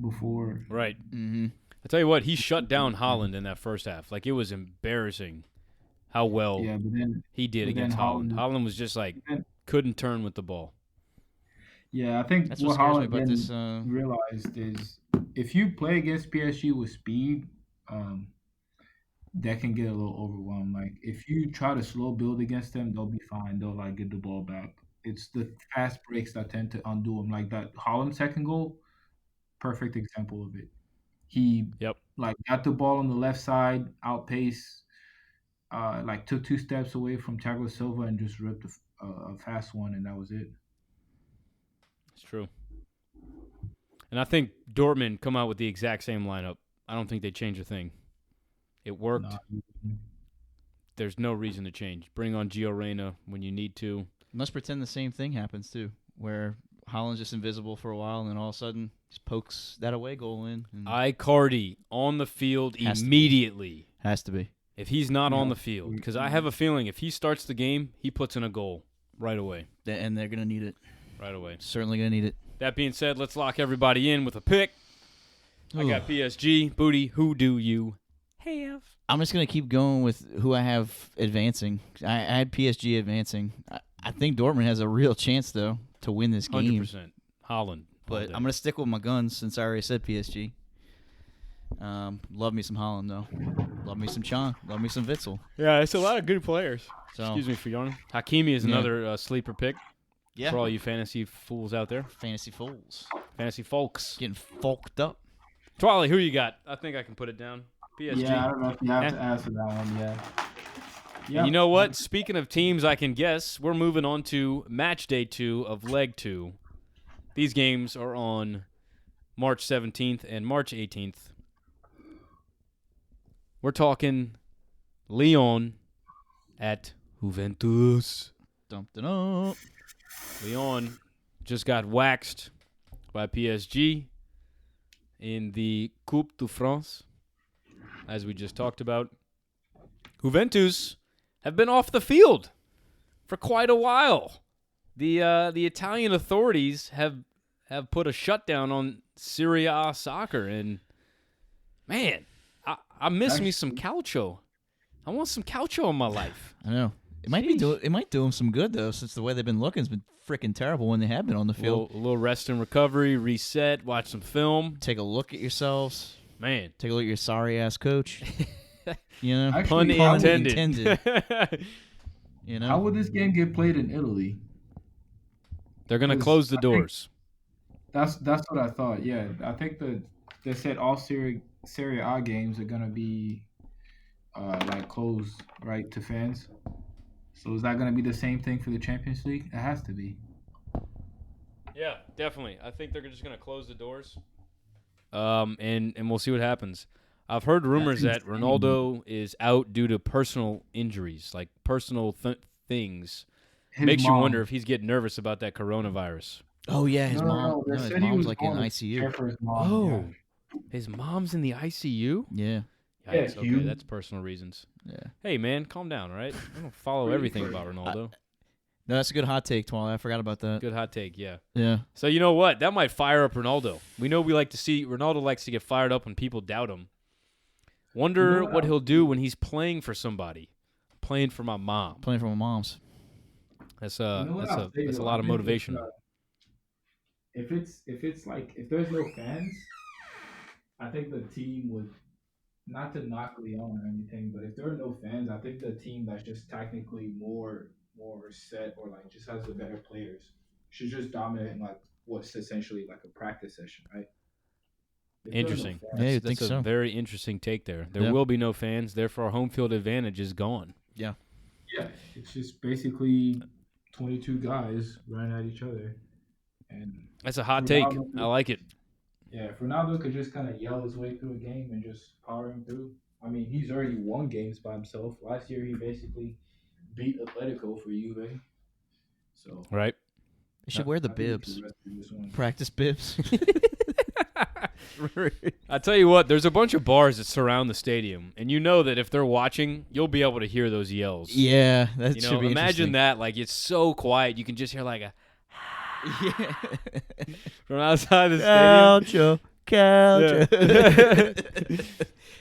before. Right. Mm-hmm. I tell you what, he shut down Holland in that first half. Like, it was embarrassing how well Yeah, he did but then against Holland. Holland. Holland was just like Then, couldn't turn with the ball. yeah, I think That's what what scares me Holland about this. didn't realize is if you play against PSG with speed, um, that can get a little overwhelmed. Like if you try to slow build against them, they'll be fine. They'll like get the ball back. It's the fast breaks that tend to undo them. Like that Holland second goal, perfect example of it. He Yep. like got the ball on the left side, outpaced, like took 2 steps away from Thiago Silva and just ripped a fast one, and that was it. It's true. And I think Dortmund come out with the exact same lineup. I don't think they change a thing. It Nah, worked. There's no reason to change. Bring on Gio Reyna when you need to. Let's pretend the same thing happens too, where Holland's just invisible for a while, and then all of a sudden just pokes that away goal in. And Icardi on the field Has to be. immediately. has to be. If he's not on Yeah. the field. Because I have a feeling if he starts the game, he puts in a goal right away. And they're gonna need it. Right away. Certainly gonna need it. That being said, let's lock everybody in with a pick. I got PSG. Booty, who do you have? I'm just gonna keep going with who I have advancing. I had PSG advancing. I think Dortmund has a real chance though to win this game. 100%. Holland. But all day. I'm gonna stick with my guns since I already said PSG. Love me some Holland though. Love me some Chong. Love me some Witzel. Yeah, it's a lot of good players. So Excuse me for yawning. Hakimi is Yeah. another sleeper pick yeah, for all you fantasy fools out there. fantasy fools Fantasy folks. getting folked up. Twali, who you got? I think I can put it down. PSG. Yeah, I don't know if you have Eh. to answer that one. Yeah. And Yeah. you know what? Speaking of teams I can guess, we're moving on to match day 2 of leg 2. These games are on March 17th and March 18th. We're talking Lyon at Juventus. Dum-dum-dum. Lyon just got waxed by PSG in the Coupe de France, as we just talked about. Juventus have been off the field for quite a while. The Italian authorities have put a shutdown on Serie A soccer, and man, I miss me some calcio. I want some calcio in my life. I know. It might do them some good though, since the way they've been looking has been freaking terrible when they have been on the field. A little rest and recovery, reset, watch some film. Take a look at yourselves. Man, Take a look at your sorry ass coach. You know, Actually, pun intended. You know, How would this game get played in Italy? They're gonna close the doors. That's what I thought. Yeah, I think they said all Serie A games are gonna be like closed, right, to fans. So is that gonna be the same thing for the Champions League? It has to be. Yeah, definitely. I think they're just gonna close the doors. And we'll see what happens. I've heard rumors that insane. Ronaldo is out due to personal injuries, like personal things. His Makes you mom- wonder if he's getting nervous about that coronavirus. oh yeah, his mom. No, they No, his said he mom's was like in going to care ICU. for his mom. His mom's in the ICU? Yeah, Yikes, okay, Hugh. that's personal reasons. yeah. Hey, man, calm down, all right? I don't follow everything about Ronaldo. No, that's a good hot take, Twally. I forgot about that. Good hot take, yeah. Yeah. So you know what? That might fire up Ronaldo. We know Ronaldo likes to get fired up when people doubt him. Wonder You know what he'll do when he's playing for somebody. Playing for my mom. Playing for my mom's. That's You know what I'll say, that's a though? lot I of think motivation. If it's like if there's no fans, I think the team would, not to knock Leon or anything, but if there are no fans, I think the team that's just technically more set or like just has the better players should just dominate in like what's essentially like a practice session, right? If there are no Interesting. fans- Yeah, you'd That's think a so. very interesting take there. There Yeah. will be no fans, therefore home field advantage is gone. Yeah. Yeah, it's just basically 22 guys running at each other, and That's a hot take. Ronaldo- I like it. yeah, if Ronaldo could just kind of yell his way through a game and just power him through. I mean, he's already won games by himself. Last year, he basically beat Atletico for Juve. So Right? They should wear the I think he bibs. could rescue this one. Practice bibs. I tell you what, there's a bunch of bars that surround the stadium, and you know that if they're watching, you'll be able to hear those yells. Yeah, that You should know, be imagine that. Like, it's so quiet, you can just hear like a Yeah. from outside the stadium. Calcio.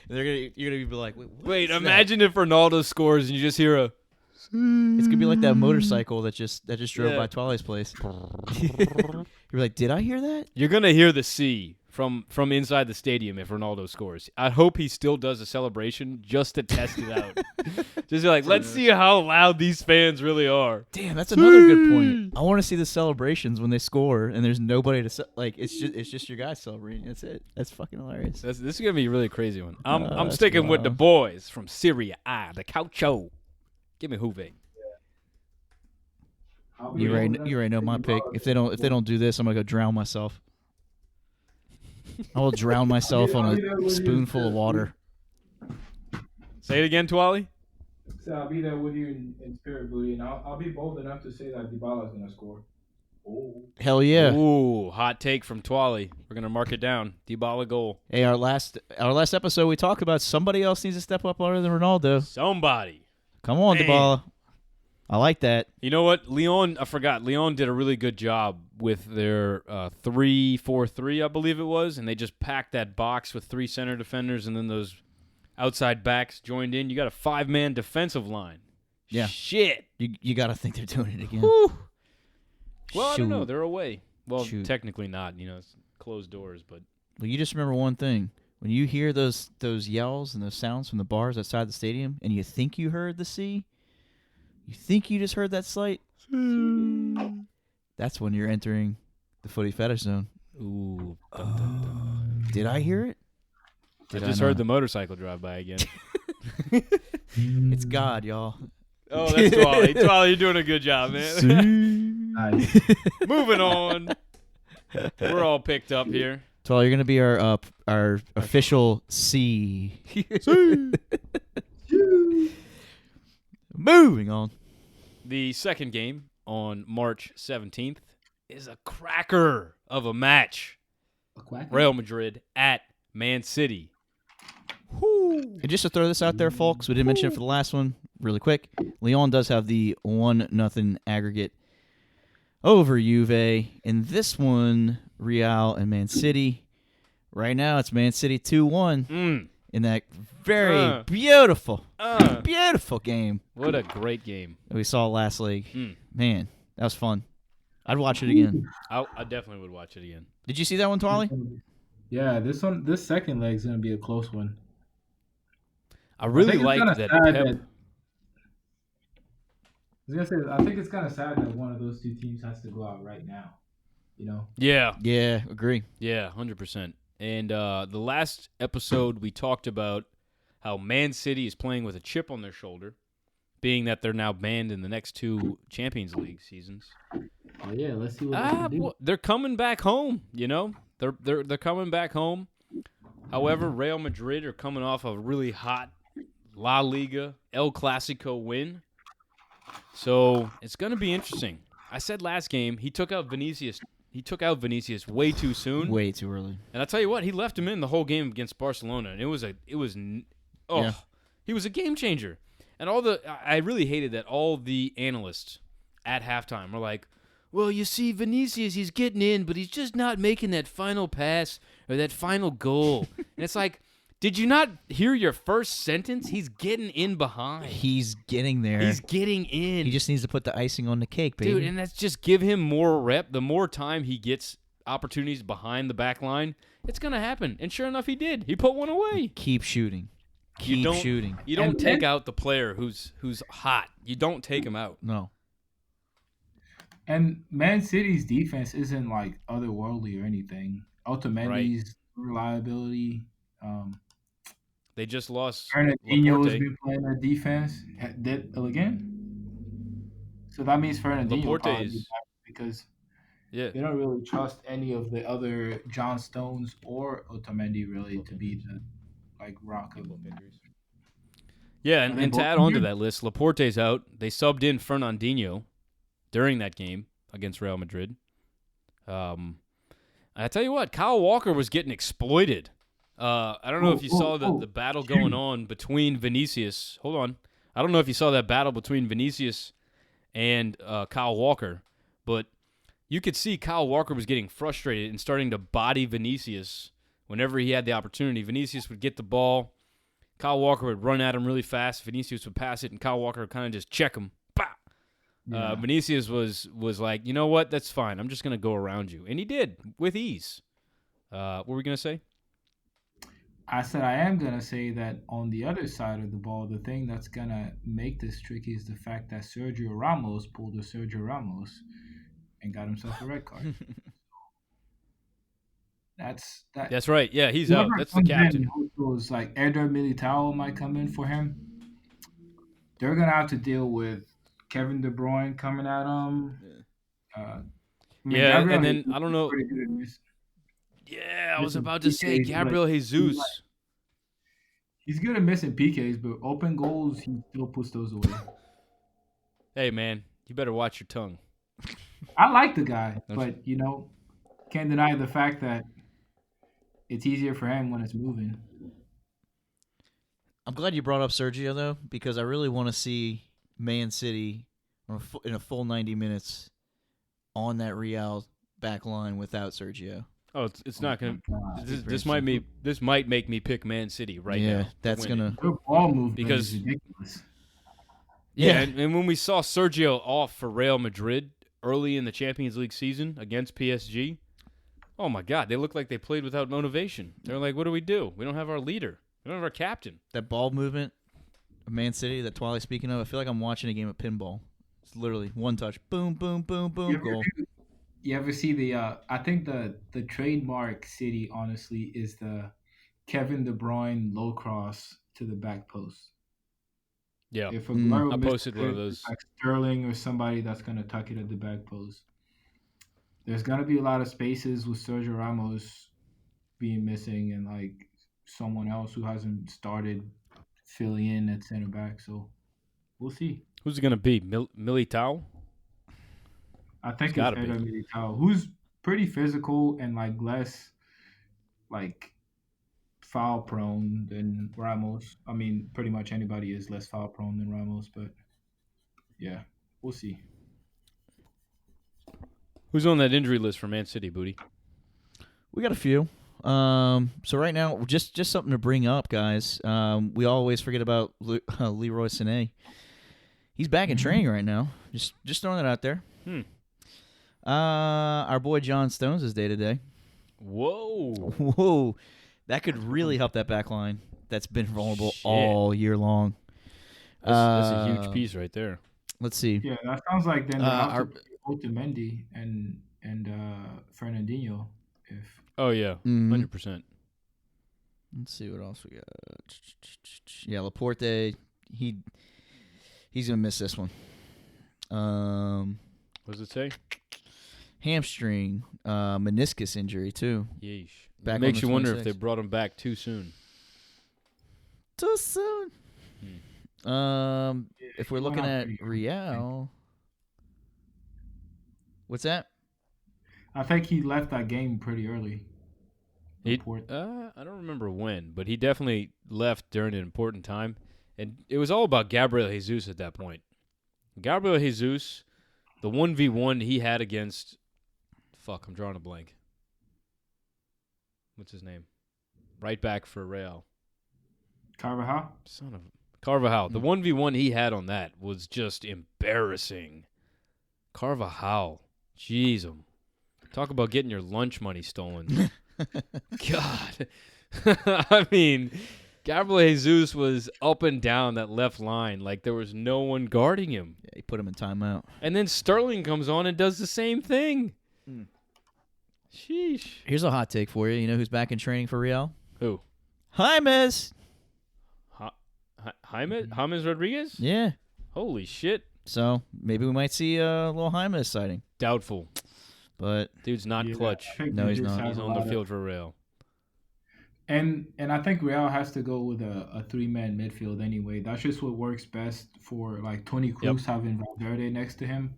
You're gonna be like, wait, what Wait, is that? imagine if Ronaldo scores and you just hear a. It's gonna be like that motorcycle that just drove Yeah. by Twili's place. You're like, did I hear that? You're gonna hear the C from inside the stadium if Ronaldo scores. I hope he still does a celebration just to test it out. Just be like, let's see how loud these fans really are. Damn, that's another good point. I want to see the celebrations when they score and there's nobody to like. It's just your guys celebrating. That's it. That's fucking hilarious. This is gonna be a really crazy one. I'm That's sticking with the wild. boys from Serie A, the Calcio. Give me Juve. I'll be You bold already enough you already know to my say pick. Dybala If they don't do this, I'm gonna go drown myself. I will drown myself I'll on be there a with you. spoonful of water. Say it again, Twali. So I'll be there with you in spirit, Booty, and I'll be bold enough to say that Dybala's gonna score. Oh, Hell yeah! Ooh, hot take from Twali. We're gonna mark it down. Dybala goal. Hey, our last episode we talked about somebody else needs to step up other than Ronaldo. Somebody. Come on, Man. Dybala. I like that. You know what? Leon, I forgot. Leon did a really good job with their 3-4-3, I believe it was, and they just packed that box with 3 center defenders and then those outside backs joined in. You got a 5-man defensive line. Yeah. Shit. You got to think they're doing it again. Whew. Well, I don't know. Shoot. They're away. Well, Shoot. technically not. You know, it's closed doors, but Well, you just remember one thing. When you hear those yells and those sounds from the bars outside the stadium and you think you heard the sea, you think you just heard that slight, that's when you're entering the Footy Fetish Zone. ooh. Dun, dun, dun. Did I hear it? I Did just not? heard the motorcycle drive by again. It's God, y'all. Oh, that's Twali. Twali, you're doing a good job, man. nice. Moving on. We're all picked up here. So you're gonna be our official C. Moving on. The second game on March 17th is a cracker of a match. Real Madrid at Man City. And just to throw this out there, folks, we didn't mention it for the last one. Really quick, Lyon does have the 1-0 aggregate over Juve. In this one, Real and Man City. Right now, it's Man City 2-1 in that very beautiful game. What a great game. We saw last leg. Man, that was fun. I'd watch it again. I definitely would watch it again. Did you see that one, Twali? Yeah, this second leg is gonna be a close one. I really like that Pep. I think it's kind of sad that one of those two teams has to go out right now. You know? Yeah. Yeah, agree. Yeah, 100%. And the last episode, we talked about how Man City is playing with a chip on their shoulder, being that they're now banned in the next 2 Champions League seasons. Oh yeah, let's see what they can do. Well, they're coming back home. You know, they're coming back home. However, Real Madrid are coming off a really hot La Liga El Clasico win, so it's going to be interesting. I said last game he took out Vinicius. He took out Vinicius way too soon, way too early. And I tell you what, he left him in the whole game against Barcelona, and he was a game changer. And I really hated that all the analysts at halftime were like, well, you see, Vinicius, he's getting in, but he's just not making that final pass or that final goal. And it's like, did you not hear your first sentence? He's getting in behind. He's getting there. He's getting in. He just needs to put the icing on the cake, baby. Dude, and that's just give him more rep. The more time he gets opportunities behind the back line, it's going to happen. And sure enough, he did. He put one away. Keep shooting. Keep shooting. You don't take out the player who's hot. You don't take him out. No. And Man City's defense isn't like otherworldly or anything. Otamendi's reliability. They just lost. Fernandinho has Laporte. been playing their defense. Did again? So that means Fernandinho will probably be back because they don't really trust any of the other John Stones or Otamendi really to be the rock of them. Yeah, and to add on to that list, Laporte's out. They subbed in Fernandinho during that game against Real Madrid. I tell you what, Kyle Walker was getting exploited. I don't know if you saw the battle going on between Vinicius. Hold on. I don't know if you saw that battle between Vinicius and Kyle Walker, but you could see Kyle Walker was getting frustrated and starting to body Vinicius whenever he had the opportunity. Vinicius would get the ball. Kyle Walker would run at him really fast. Vinicius would pass it, and Kyle Walker would kind of just check him. Yeah. Vinicius was like, you know what? That's fine. I'm just going to go around you. And he did with ease. What were we going to say? I said I am going to say that on the other side of the ball, the thing that's going to make this tricky is the fact that Sergio Ramos pulled a Sergio Ramos and got himself a red card. That's right. Yeah, he's out. That's the captain. It's like Eder Militao might come in for him. They're going to have to deal with Kevin De Bruyne coming at him. And then I don't know. Yeah, I was about to say Gabriel Jesus. He's good at missing PKs, but open goals, he still puts those away. Hey, man, you better watch your tongue. I like the guy, but, can't deny the fact that it's easier for him when it's moving. I'm glad you brought up Sergio, though, because I really want to see Man City in a full 90 minutes on that Real back line without Sergio. Oh, it's not going to. This might make me pick Man City right now. Yeah, that's going to. Their ball movement is ridiculous. Yeah, and when we saw Sergio off for Real Madrid early in the Champions League season against PSG, oh my God, they looked like they played without motivation. They're like, what do? We don't have our leader. We don't have our captain. That ball movement of Man City that Twali's speaking of, I feel like I'm watching a game of pinball. It's literally one touch, boom, boom, boom, boom, goal. You ever see the? I think the trademark City, honestly, is the Kevin De Bruyne low cross to the back post. Yeah, if I posted one of those. Like Sterling or somebody that's gonna tuck it at the back post. There's gonna be a lot of spaces with Sergio Ramos being missing and like someone else who hasn't started filling in at center back. So we'll see. Who's it gonna be? Militao? I It's think it's got to be. Eder Militao, who's pretty physical and like less like foul prone than Ramos. I mean, pretty much anybody is less foul prone than Ramos, but yeah, we'll see. Who's on that injury list for Man City, Booty? We got a few. So right now, just something to bring up, guys. We always forget about Leroy Sané. He's back in training right now. Just throwing that out there. Our boy John Stones is day to day. Whoa. Whoa, that could really help that back line that's been vulnerable Shit. all year long. That's a huge piece right there. Let's see. Yeah, that sounds like then our- Otamendi and Fernandinho. If Oh yeah, Mhm. 100%. Let's see what else we got. Yeah, Laporte. He's gonna miss this one. What does it say? Hamstring, meniscus injury too. Yeesh. Back on Makes the you wonder if 26th. they brought him back too soon. Too soon. If we're he went looking out at pretty early, Real, what's that? I think he left that game pretty early. I don't remember when, but he definitely left during an important time. And it was all about Gabriel Jesus at that point. Gabriel Jesus, the 1v1 he had against... Fuck, I'm drawing a blank. What's his name? Right back for Real. Carvajal. Son of... Carvajal. The 1v1 he had on that was just embarrassing. Carvajal. Jeez, talk about getting your lunch money stolen. God. I mean, Gabriel Jesus was up and down that left line like there was no one guarding him. Yeah, he put him in timeout. And then Sterling comes on and does the same thing. Sheesh. Here's a hot take for you. You know who's back in training for Real? Who? James. James Rodriguez? Yeah. Holy shit. So maybe we might see a little James sighting. Doubtful. But Dude's not Yeah, clutch. I think No, he he's just not. has He's a on the lot of- field for Real. And I think Real has to go with a 3-man midfield anyway. That's just what works best for like Toni Kroos having Valverde next to him.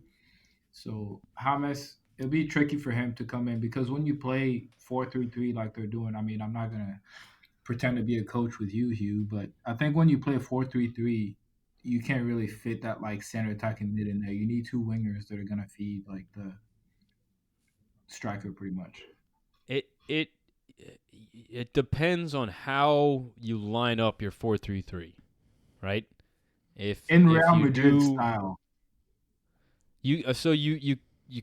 So James, it'll be tricky for him to come in because when you play 4-3-3 like they're doing, I mean, I'm not gonna pretend to be a coach with you, Hugh, but I think when you play 4-3-3, you can't really fit that like center attacking mid in there. You need two wingers that are gonna feed like the striker pretty much. It depends on how you line up your 4-3-3, right? If Real you Madrid do, style. you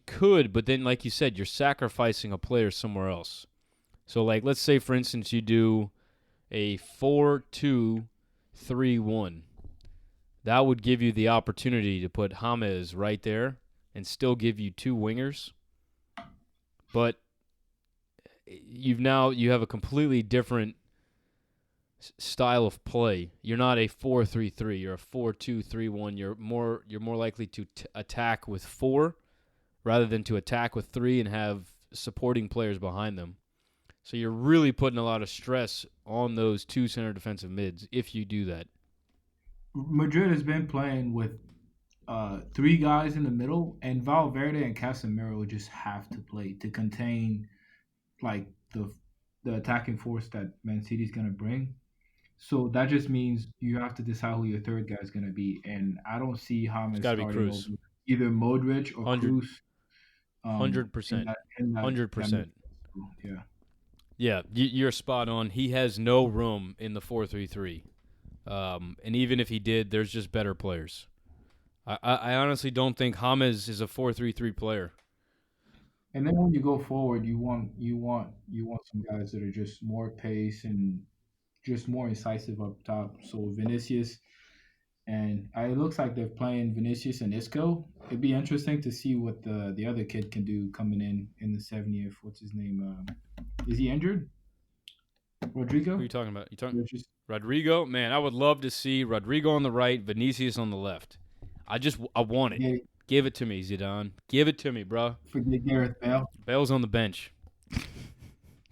could, but then like you said, you're sacrificing a player somewhere else. So like let's say for instance you do a 4-2-3-1. That would give you the opportunity to put James right there and still give you two wingers. But you have a completely different style of play. You're not a 4-3-3. You're a 4-2-3-1. You're more likely to attack with 4 rather than to attack with 3 and have supporting players behind them. So you're really putting a lot of stress on those two center defensive mids if you do that. Madrid has been playing with 3 guys in the middle, and Valverde and Casemiro just have to play to contain like the attacking force that Man City's gonna bring. So that just means you have to decide who your third guy is gonna be, and I don't see James gotta be starting Kroos. over either Modric or 100. Kroos. 100%. 100%. Yeah. Yeah, you're spot on. He has no room in the 4-3-3. And even if he did, there's just better players. I honestly don't think James is a 4-3-3 player. And then when you go forward, you want some guys that are just more pace and just more incisive up top. So Vinicius, and it looks like they're playing Vinicius and Isco. It'd be interesting to see what the other kid can do coming in the 70th. What's his name? Is he injured? Rodrigo? Who are you talking about? You talking Just, Rodrigo? Man, I would love to see Rodrigo on the right, Vinicius on the left. I want it. yeah, Give it to me, Zidane. Give it to me, bro. forget Gareth Bale. Bale's on the bench.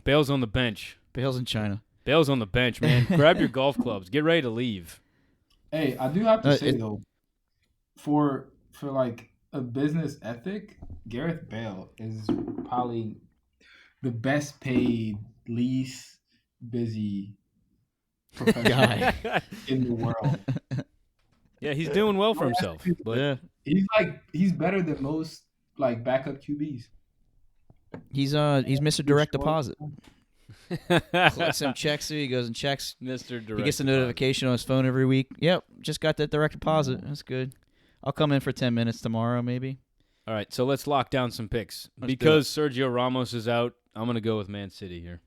Bale's on the bench. Bale's in China. Bale's on the bench, man. Grab your golf clubs. Get ready to leave. Hey, I do have to say though, for like a business ethic, Gareth Bale is probably the best paid, least busy professional Guy. in the world. Yeah, he's doing well for himself. But He's better than most like backup QBs. He's Mr. Direct Deposit. Collects some checks. He goes and checks. Mr. Direct He gets a notification on his phone every week. Yep, just got that direct deposit. That's good. I'll come in for 10 minutes tomorrow, maybe. All right, so let's lock down some picks. Because Sergio Ramos is out, I'm going to go with Man City here.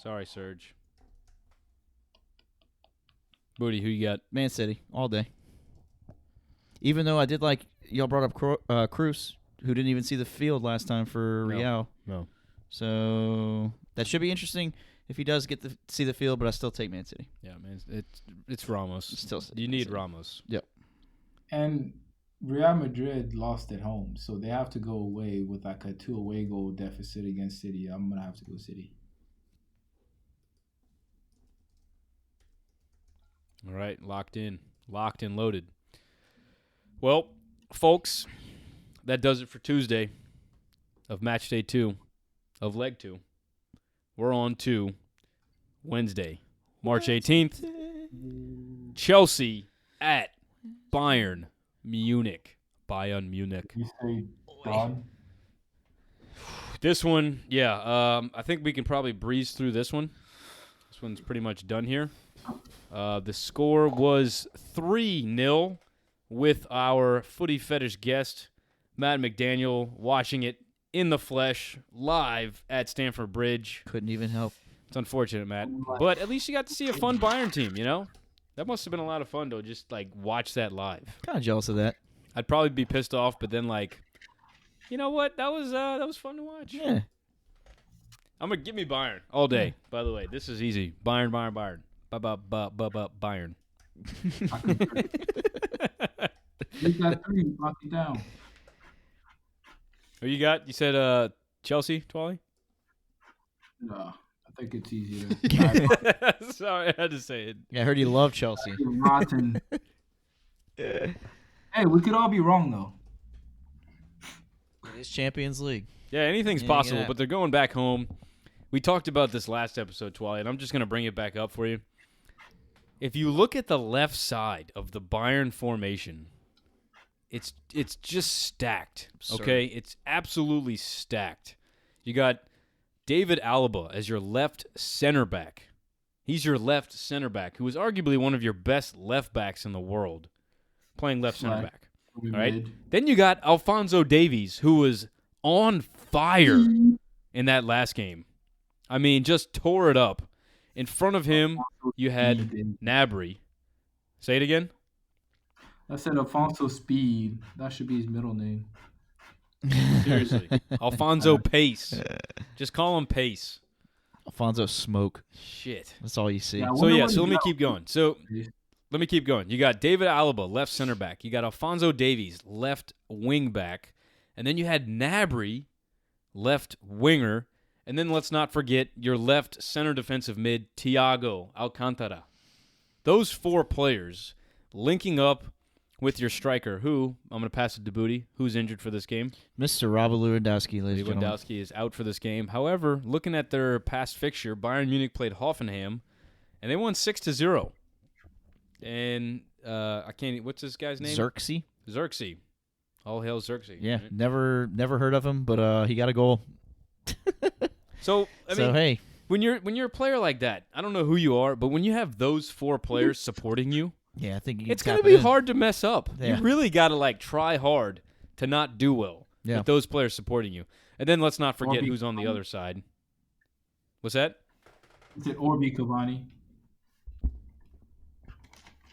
Sorry, Serge. Booty, who you got? Man City, all day. Even though I did like, y'all brought up Cruz, who didn't even see the field last time for Real. No. So that should be interesting if he does get to see the field, but I still take Man City. Yeah, man, it's Ramos. Still you need Ramos. Yep. And Real Madrid lost at home, so they have to go away with like a 2 away goal deficit against City. I'm going to have to go City. All right, locked in, loaded. Well, folks, that does it for Tuesday of match day 2 of leg 2. We're on to Wednesday, March 18th. Chelsea at Bayern Munich. You say Braun? This one, I think we can probably breeze through this one. This one's pretty much done here. The score was 3-0 with our Footy Fetish guest, Matt McDaniel, watching it in the flesh, live at Stamford Bridge. Couldn't even help. It's unfortunate, Matt. But at least you got to see a fun Bayern team, you know? That must have been a lot of fun, though, just, like, watch that live. Kind of jealous of that. I'd probably be pissed off, but then, like, you know what? That was fun to watch. Yeah. I'm going to give me Bayern all day, by the way. This is easy. Bayern. Bayern. You got 3. Lock it down. Who you got? You said Chelsea, Twally? No, I think it's easier. Sorry, I had to say it. Yeah, I heard you love Chelsea. Rotten. Hey, we could all be wrong, though. It's Champions League. Yeah, anything's possible, but they're going back home. We talked about this last episode, Twally, and I'm just going to bring it back up for you. If you look at the left side of the Bayern formation, it's just stacked, okay? It's absolutely stacked. You got David Alaba as your left center back. He's your left center back, who is arguably one of your best left backs in the world, playing left center back. All right? Then you got Alphonso Davies, who was on fire in that last game. I mean, just tore it up. In front of him, you had Gnabry. Say it again? I said Alfonso Speed. That should be his middle name. Seriously. Alfonso Pace. Just call him Pace. Alfonso Smoke. Shit. That's all you see. So let me keep going. Let me keep going. You got David Alaba, left center back. You got Alphonso Davies, left wing back. And then you had Gnabry, left winger. And then let's not forget your left center defensive mid, Thiago Alcantara. Those 4 players linking up with your striker, who, I'm going to pass it to Booty, who's injured for this game. Mr. Robert Lewandowski, ladies and gentlemen. Lewandowski is out for this game. However, looking at their past fixture, Bayern Munich played Hoffenheim, and they won 6-0. And I can't. What's this guy's name? Xerxes. All hail Xerxes. Yeah, right? never heard of him, but he got a goal. So I mean, hey, when you're a player like that, I don't know who you are, but when you have those 4 players supporting you, yeah, I think it's gonna be hard to mess up. Yeah. You really got to like try hard to not do well with those players supporting you. And then let's not forget who's on the other side. What's that? Is it Orbi Cavani?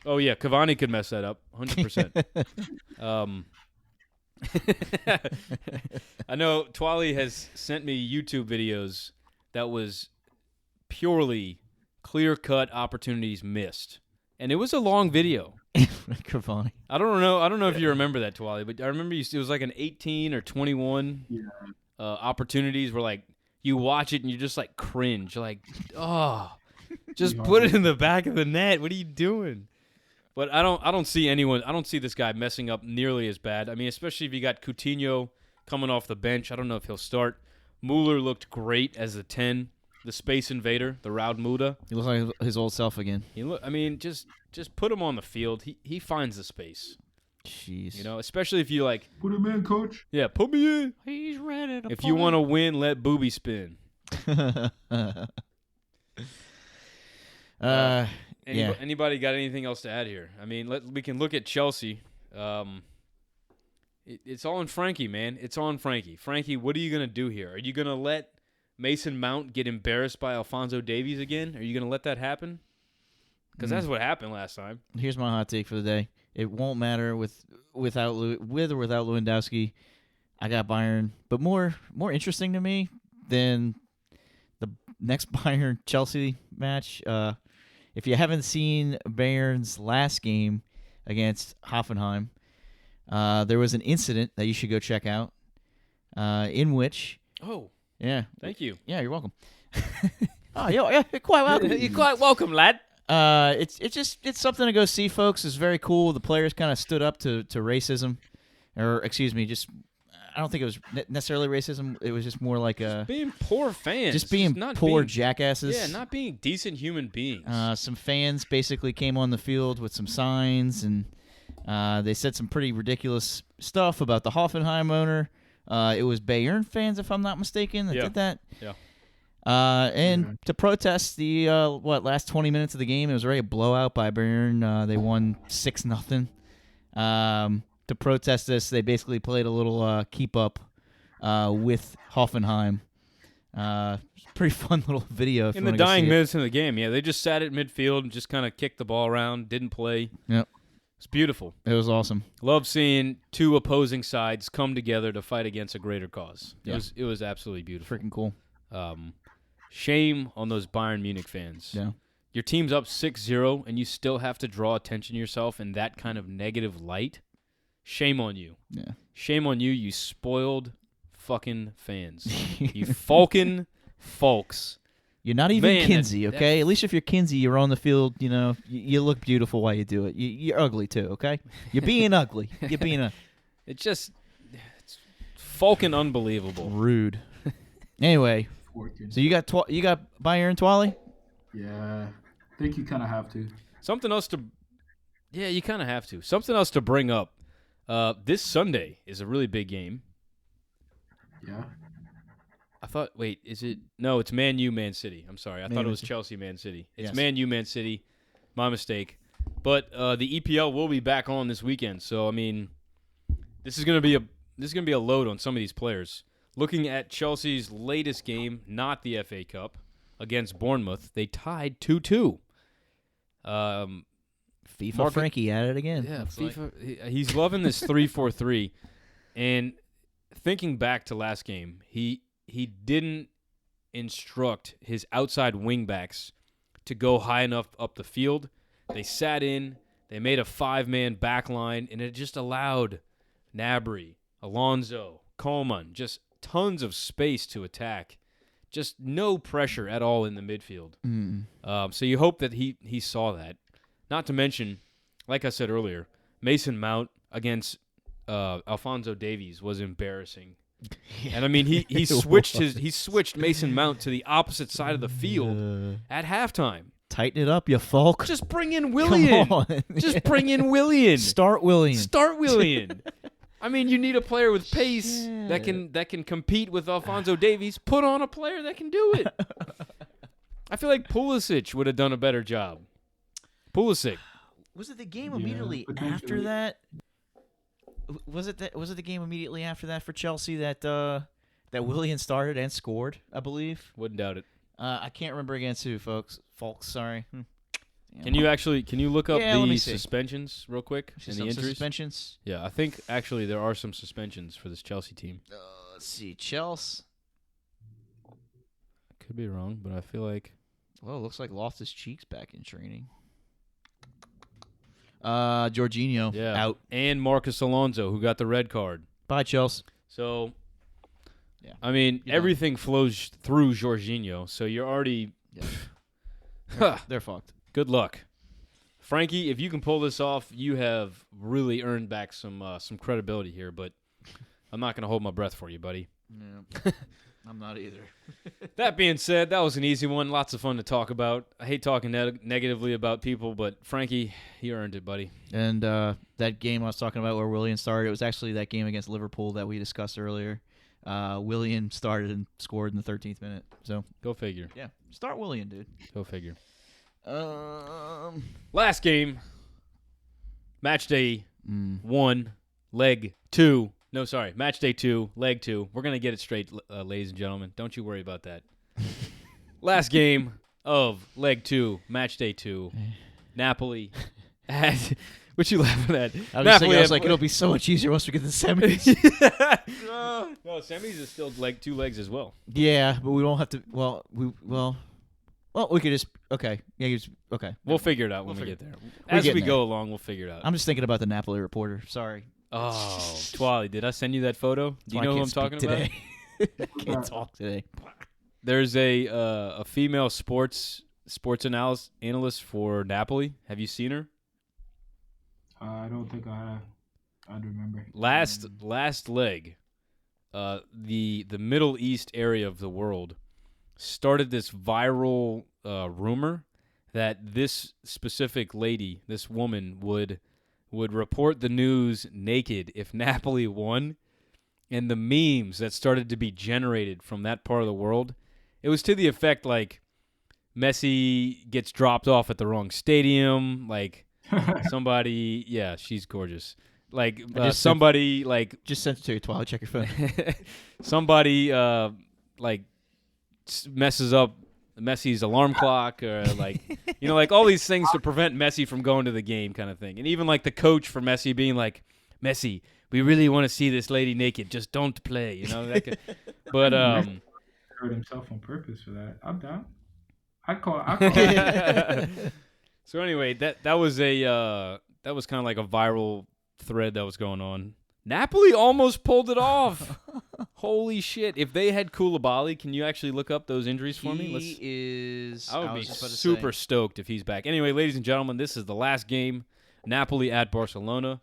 Oh yeah, Cavani could mess that up, 100%. I know Twally has sent me YouTube videos that was purely clear-cut opportunities missed, and it was a long video. Cavani. I don't know if you remember that, Twally, but I remember it was like an 18 or 21 opportunities where like you watch it and you just like cringe. You're like, oh, just Yeah. put it in the back of the net. What are you doing? But I don't see anyone. I don't see this guy messing up nearly as bad. I mean, especially if you got Coutinho coming off the bench. I don't know if he'll start. Mueller looked great as the 10, the space invader, the Raud Muda. He looks like his old self again. I mean, just put him on the field. He finds the space. Jeez. You know, especially if you like, Put him in, coach. yeah, put me in. He's ready to If you want to win, let Booby spin. Yeah. Anybody got anything else to add here? I mean, we can look at Chelsea. It's all in Frankie, man. It's on Frankie. Frankie, what are you going to do here? Are you going to let Mason Mount get embarrassed by Alphonso Davies again? Are you going to let that happen? Because that's what happened last time. Here's my hot take for the day. It won't matter with or without Lewandowski. I got Bayern, but more interesting to me than the next Bayern Chelsea match. If you haven't seen Bayern's last game against Hoffenheim, there was an incident that you should go check out. In which, thank you. Yeah, you're welcome. Oh, you're quite welcome. You're quite welcome, lad. It's something to go see, folks. It's very cool. The players kind of stood up to racism, or excuse me, I don't think it was necessarily racism. It was just more like being poor fans, just being poor jackasses. Yeah, not being decent human beings. Some fans basically came on the field with some signs, and they said some pretty ridiculous stuff about the Hoffenheim owner. It was Bayern fans, if I'm not mistaken, that did that. Yeah. And to protest the last 20 minutes of the game, it was already a blowout by Bayern. They won 6-0. To protest this, they basically played a little keep up with Hoffenheim. Pretty fun little video. In the dying minutes of the game, they just sat at midfield and just kind of kicked the ball around, didn't play. Yep. It's beautiful. It was awesome. Love seeing two opposing sides come together to fight against a greater cause. Yeah. It was absolutely beautiful. Freaking cool. Shame on those Bayern Munich fans. Yeah. Your team's up 6-0, and you still have to draw attention to yourself in that kind of negative light. Shame on you. Yeah. Shame on you, you spoiled fucking fans. You Falcon folks. You're not even Man, Kinsey, okay? At least if you're Kinsey, you're on the field, you look beautiful while you do it. You're ugly too, okay? You're being ugly. You're being it's Falcon unbelievable. rude. Anyway, so you got Booty and Ocho? Yeah, I think you kind of have to. Something else to you kind of have to. Something else to bring up. This Sunday is a really big game. Yeah. I thought, is it? No, it's Man U, Man City. I'm sorry. I thought it was Chelsea, Man City. It's Yes. Man U, Man City. My mistake. But the EPL will be back on this weekend. So, I mean, this is going to be a load on some of these players. Looking at Chelsea's latest game, not the FA Cup, against Bournemouth, they tied 2-2. FIFA Frankie at it again. Yeah, he's loving this 3-4-3. And thinking back to last game, he didn't instruct his outside wingbacks to go high enough up the field. They sat in, they made a 5-man back line, and it just allowed Gnabry, Alonso, Coman, just tons of space to attack. Just no pressure at all in the midfield. So you hope that he saw that. Not to mention, like I said earlier, Mason Mount against Alphonso Davies was embarrassing. And I mean, he switched Mason Mount to the opposite side of the field at halftime. Tighten it up, you folk. Just bring in Willian. Come on. Just bring in Willian. Start Willian. Start Willian. I mean, you need a player with pace that can compete with Alphonso Davies. Put on a player that can do it. I feel like Pulisic would have done a better job. Pulisic. Was it the game immediately after that? Was it the game immediately after that for Chelsea that Willian started and scored? I believe. Wouldn't doubt it. I can't remember against who, folks. Sorry. Can you look up let me the see. suspensions real quick and the injuries? Suspensions. Yeah, I think actually there are some suspensions for this Chelsea team. Let's see, Chelsea. Could be wrong, but I feel like. Well, it looks like Loftus-Cheek's back in training. Jorginho out. And Marcus Alonso, who got the red card. Bye, Chelsea. So, Yeah. I mean, You're done. everything flows through Jorginho, so you're already. Yeah. They're fucked. Good luck, Frankie. If you can pull this off, you have really earned back some credibility here. But I'm not gonna hold my breath for you, buddy. Yeah. I'm not either. That being said, that was an easy one. Lots of fun to talk about. I hate talking negatively about people, but Frankie, you earned it, buddy. And that game I was talking about where Willian started, it was actually that game against Liverpool that we discussed earlier. Willian started and scored in the 13th minute. So Go figure. yeah, start Willian, dude. Go figure. Last game, match day 1, leg 2. No, sorry, match day 2, leg 2. We're gonna get it straight, ladies and gentlemen. Don't you worry about that. Last game of leg 2, match day 2. Napoli at. What you laughing at? I was like, it'll be so much easier once we get to the semis. No, semis is still like 2 legs as well. Yeah, but we won't have to. Well, we could just. Okay. Yeah. Okay. We'll figure it out when we get there. As we go along, we'll figure it out. I'm just thinking about the Napoli reporter. Sorry. Oh, Ntwali, did I send you that photo? Do you know who I'm talking about? I can't talk today. There's a female sports analyst for Napoli. Have you seen her? I don't think I have. I'd remember. Last leg, the Middle East area of the world started this viral rumor that this specific lady, this woman, would report the news naked if Napoli won, and the memes that started to be generated from that part of the world, it was to the effect like Messi gets dropped off at the wrong stadium, like somebody, yeah, she's gorgeous. Like somebody like just sent it to you, Twilight. Check your phone. Somebody like messes up Messi's alarm clock, or like like all these things to prevent Messi from going to the game, kind of thing. And even like the coach for Messi being like, Messi, we really want to see this lady naked, just don't play, But hurt himself on purpose for that. I'm down. I call. So anyway, that was that was kind of like a viral thread that was going on. Napoli almost pulled it off. Holy shit. If they had Koulibaly, can you actually look up those injuries for me? I would be super stoked if he's back. Anyway, ladies and gentlemen, this is the last game. Napoli at Barcelona.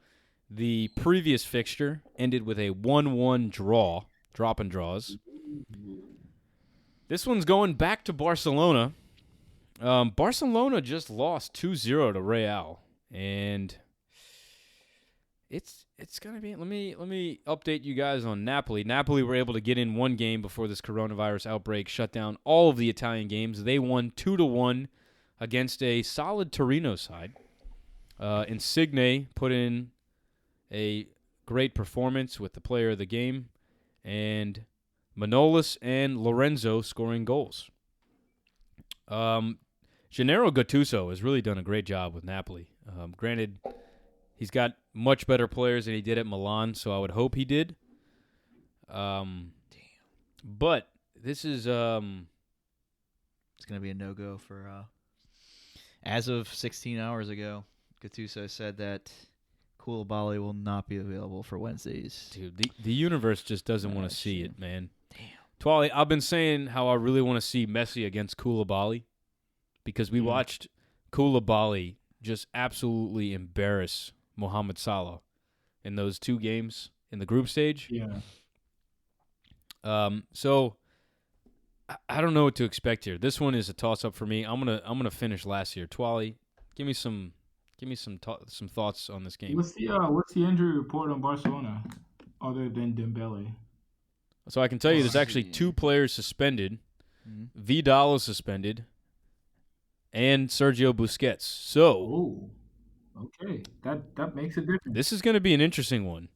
The previous fixture ended with a 1-1 draw. Drop and draws. This one's going back to Barcelona. Barcelona just lost 2-0 to Real. And it's gonna be. Let me update you guys on Napoli. Napoli were able to get in one game before this coronavirus outbreak shut down all of the Italian games. They won 2-1 against a solid Torino side. Insigne put in a great performance with the player of the game, and Manolas and Lorenzo scoring goals. Gennaro Gattuso has really done a great job with Napoli. Granted, he's got much better players than he did at Milan, so I would hope he did. But this is it's going to be a no-go for as of 16 hours ago, Gattuso said that Koulibaly will not be available for Wednesdays. Dude, the universe just doesn't want to see it, man. Damn. Twali, I've been saying how I really want to see Messi against Koulibaly because we watched Koulibaly just absolutely embarrass Mohamed Salah in those 2 games in the group stage. Yeah. So I don't know what to expect here. This one is a toss-up for me. I'm gonna finish last year. Twali, give me some thoughts on this game. What's the injury report on Barcelona other than Dembele? So I can tell you there's actually 2 players suspended. Mm-hmm. Vidal is suspended, and Sergio Busquets. So, okay, that makes a difference. This is going to be an interesting one.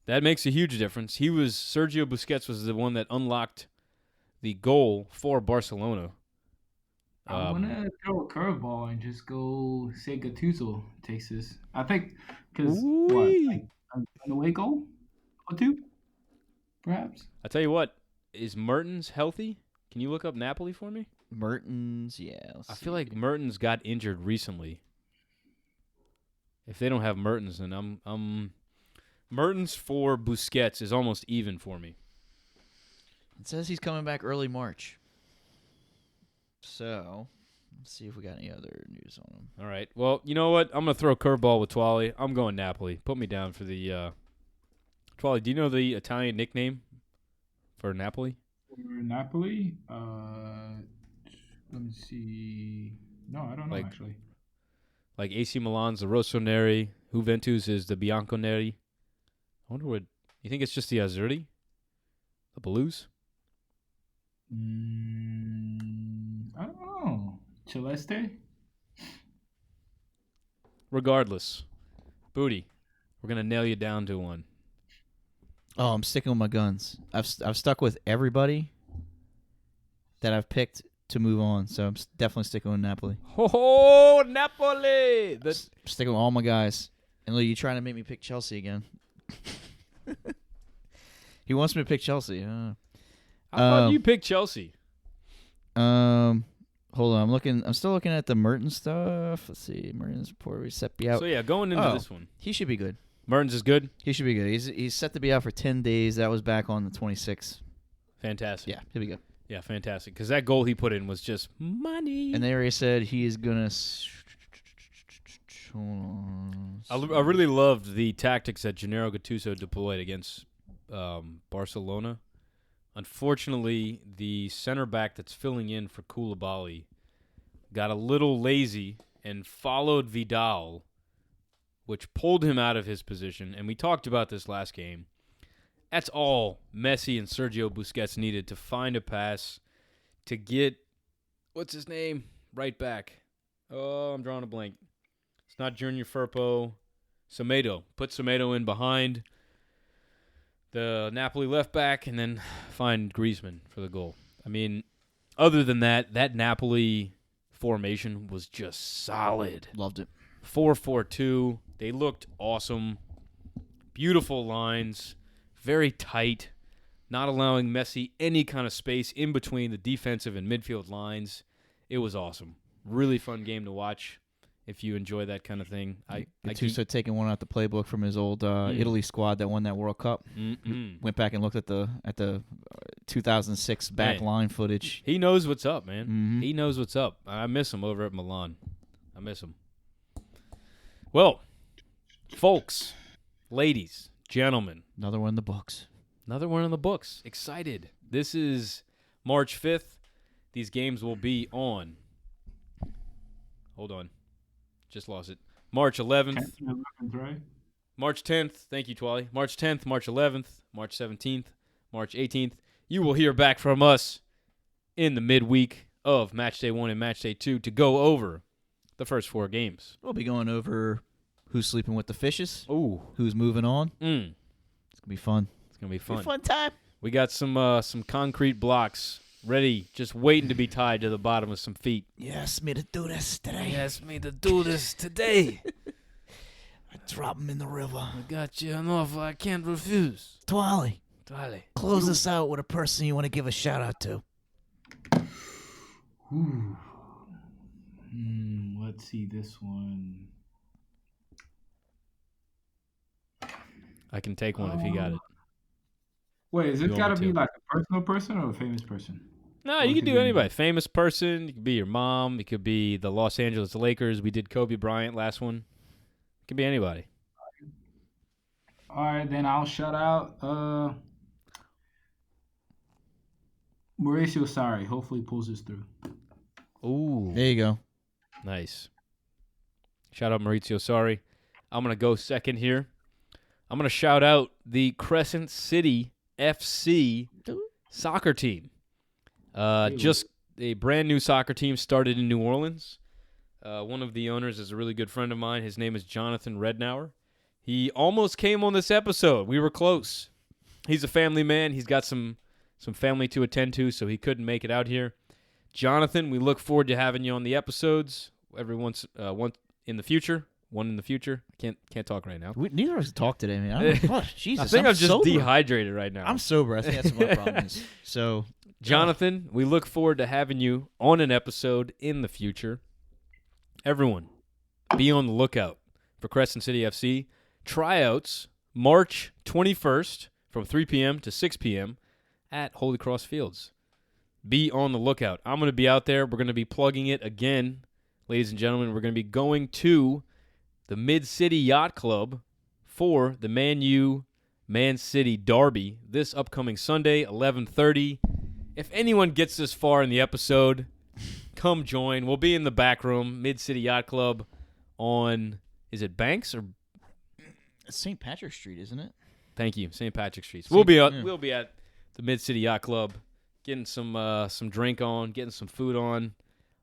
That makes a huge difference. Sergio Busquets was the one that unlocked the goal for Barcelona. I want to throw a curveball and just go say Gattuso takes this. I think because an away goal or 2, perhaps. I tell you what, is Mertens healthy? Can you look up Napoli for me? Mertens, yeah. I feel like Mertens got injured recently. If they don't have Mertens, then I'm Mertens for Busquets is almost even for me. It says he's coming back early March. So, let's see if we got any other news on him. All right. Well, you know what? I'm going to throw a curveball with Twali. I'm going Napoli. Put me down for the Twali, do you know the Italian nickname for Napoli? For Napoli? Let me see. No, I don't know, actually. Like AC Milan's the Rossoneri. Juventus is the Bianconeri. I wonder what... You think it's just the Azzurri? The Blues? I don't know. Celeste? Regardless. Booty, we're going to nail you down to one. Oh, I'm sticking with my guns. I've stuck with everybody that I've picked to move on, so I'm definitely sticking with Napoli. Oh, Napoli! Sticking with all my guys. And look, you trying to make me pick Chelsea again. He wants me to pick Chelsea. How about you pick Chelsea? Hold on, I'm still looking at the Mertens stuff. Let's see, Mertens report. We set be out. So yeah, going into this one, he should be good. Mertens is good. He should be good. He's set to be out for 10 days. That was back on the 26th. Fantastic. Yeah, he'll be good. Yeah, fantastic. Because that goal he put in was just money. And they already said he is gonna. I really loved the tactics that Gennaro Gattuso deployed against Barcelona. Unfortunately, the center back that's filling in for Koulibaly got a little lazy and followed Vidal, which pulled him out of his position. And we talked about this last game. That's all Messi and Sergio Busquets needed to find a pass to get, what's his name? Right back. Oh, I'm drawing a blank. It's not Junior Firpo. Semedo. Put Semedo in behind the Napoli left back and then find Griezmann for the goal. I mean, other than that, that Napoli formation was just solid. Loved it. 4-4-2. They looked awesome. Beautiful lines. Very tight. Not allowing Messi any kind of space in between the defensive and midfield lines. It was awesome. Really fun game to watch if you enjoy that kind of thing. Gattuso taking one out the playbook from his old Italy squad that won that World Cup. Went back and looked at the 2006 back line footage. He knows what's up, man. Mm-hmm. He knows what's up. I miss him over at Milan. I miss him. Well, folks, ladies, gentlemen. Another one in the books. Another one in the books. Excited. This is March 5th. These games will be on. Hold on. Just lost it. March 11th. Right? March 10th. Thank you, Twali. March 10th, March 11th, March 17th, March 18th. You will hear back from us in the midweek of Match Day 1 and Match Day 2 to go over the first 4 games. We'll be going over who's sleeping with the fishes. Ooh. Who's moving on. It's going to be fun. It's going to be fun. Fun time. We got some concrete blocks ready, just waiting to be tied to the bottom of some feet. You asked me to do this today. You asked me to do this today. I drop them in the river. I got you an offer I can't refuse. Twali, close this us out with a person you want to give a shout out to. Let's see this one. I can take one if you got it. Wait, is it You got to want me be to? like a personal person or a famous person? No, Or you it can could do be- anybody. Famous person. It could be your mom. It could be the Los Angeles Lakers. We did Kobe Bryant last one. It could be anybody. All right, then I'll shout out Mauricio Sarri. Hopefully pulls this through. Ooh. There you go. Nice. Shout out Maurizio Sarri. I'm going to go second here. I'm going to shout out the Crescent City FC soccer team. Just a brand new soccer team started in New Orleans. One of the owners is a really good friend of mine. His name is Jonathan Rednauer. He almost came on this episode. We were close. He's a family man. He's got some family to attend to, so he couldn't make it out here. Jonathan, we look forward to having you on the episodes every once in the future. One in the future. I can't talk right now. Neither of us talk today, man. I'm Jesus, I think I'm just sober. dehydrated right now. I'm sober. I think that's what my problem is. So, Jonathan, we look forward to having you on an episode in the future. Everyone, be on the lookout for Crescent City FC. Tryouts March 21st from 3 p.m. to 6 p.m. at Holy Cross Fields. Be on the lookout. I'm going to be out there. We're going to be plugging it again. Ladies and gentlemen, we're going to be going to the Mid-City Yacht Club for the Man City Derby this upcoming Sunday, 11:30. If anyone gets this far in the episode, come join. We'll be in the back room, Mid-City Yacht Club on, is it Banks or? St. Patrick Street, isn't it? Thank you, St. Patrick Street. We'll be at the Mid-City Yacht Club, getting some drink on, getting some food on.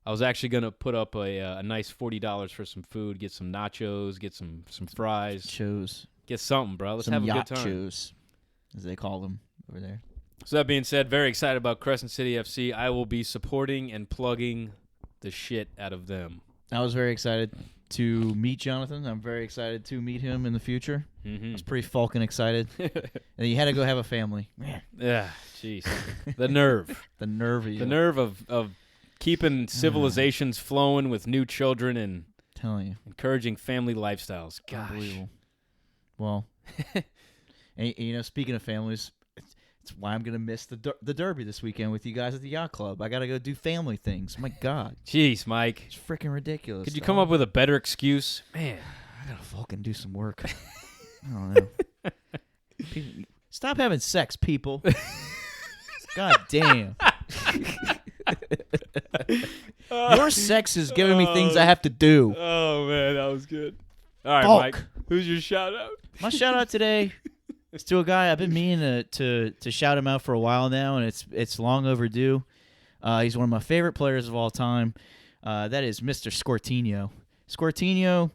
I was actually going to put up a nice $40 for some food, get some nachos, get some fries. Chose. Get something, bro. Let's some have a yacht good time. Chose, as they call them over there. So that being said, very excited about Crescent City FC. I will be supporting and plugging the shit out of them. I was very excited to meet Jonathan. I'm very excited to meet him in the future. Mm-hmm. I was pretty fucking excited. And you had to go have a family. Man. Yeah, jeez. The nerve. The nerve of you. The nerve of keeping civilizations flowing with new children and telling you. Encouraging family lifestyles. Gosh. Unbelievable. Well, and, speaking of families, it's why I'm going to miss the Derby this weekend with you guys at the Yacht Club. I got to go do family things. My God. Jeez, Mike. It's freaking ridiculous. Could you come up with a better excuse? Man. I got to fucking do some work. I don't know. Stop having sex, people. God damn. Your sex is giving me things I have to do. Oh, man, that was good. All right, Bulk. Mike. Who's your shout-out? My shout-out today is to a guy I've been meaning to shout him out for a while now, and it's long overdue. He's one of my favorite players of all time. That is Mr. Scortino. Scortino,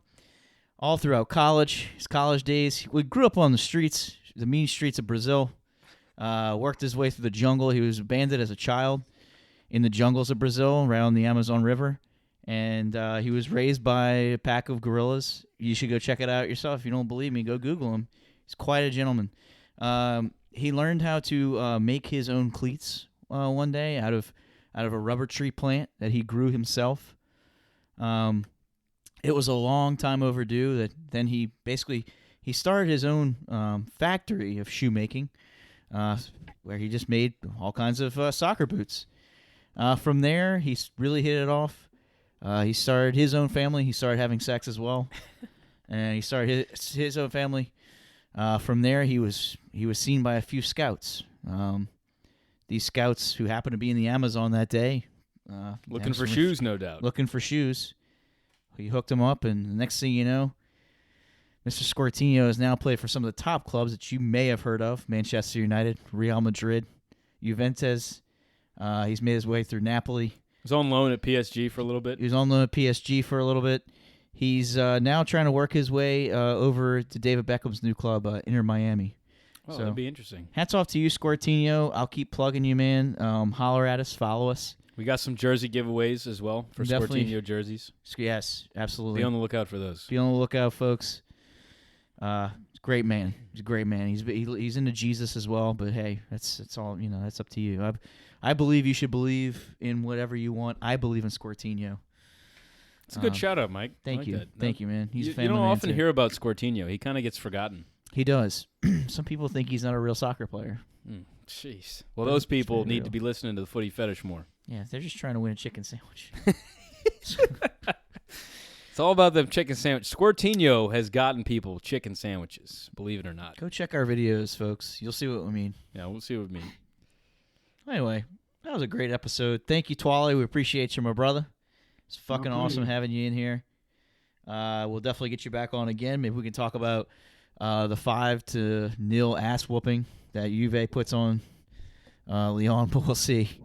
all throughout college, his college days, we grew up on the streets, the mean streets of Brazil. Worked his way through the jungle. He was abandoned as a child in the jungles of Brazil, around the Amazon River. And he was raised by a pack of gorillas. You should go check it out yourself. If you don't believe me, go Google him. He's quite a gentleman. He learned how to make his own cleats one day out of a rubber tree plant that he grew himself. It was a long time overdue. That then he started his own factory of shoemaking, where he just made all kinds of soccer boots. From there, he really hit it off. He started his own family. He started having sex as well, and he started his own family. From there, he was seen by a few scouts. These scouts who happened to be in the Amazon that day, looking for shoes, no doubt. Looking for shoes. He hooked him up, and the next thing you know, Mr. Scortino has now played for some of the top clubs that you may have heard of: Manchester United, Real Madrid, Juventus. He's made his way through Napoli. He was on loan at PSG for a little bit. He was on loan at PSG for a little bit. He's now trying to work his way over to David Beckham's new club, Inter Miami. Oh, so, that'd be interesting. Hats off to you, Scortino. I'll keep plugging you, man. Holler at us. Follow us. We got some jersey giveaways as well for Scortino jerseys. Yes, absolutely. Be on the lookout for those. Be on the lookout, folks. Great man. He's a great man. He's into Jesus as well. But hey, that's all. That's up to you. I believe you should believe in whatever you want. I believe in Scortino. It's a good shout out, Mike. Thank you. Thank you, man. He's a family you don't man often too. hear about Scortino. He kind of gets forgotten. He does. Some people think he's not a real soccer player. Jeez. Well, those people need to be listening to the Footy Fetish more. Yeah, they're just trying to win a chicken sandwich. It's all about them chicken sandwich. Scortino has gotten people chicken sandwiches, believe it or not. Go check our videos, folks. You'll see what we mean. Yeah, we'll see what we mean. Anyway, that was a great episode. Thank you, Ntwali. We appreciate you, my brother. It's fucking awesome having you in here. We'll definitely get you back on again. Maybe we can talk about the 5-0 ass whooping that Juve puts on Lyon, but we'll see.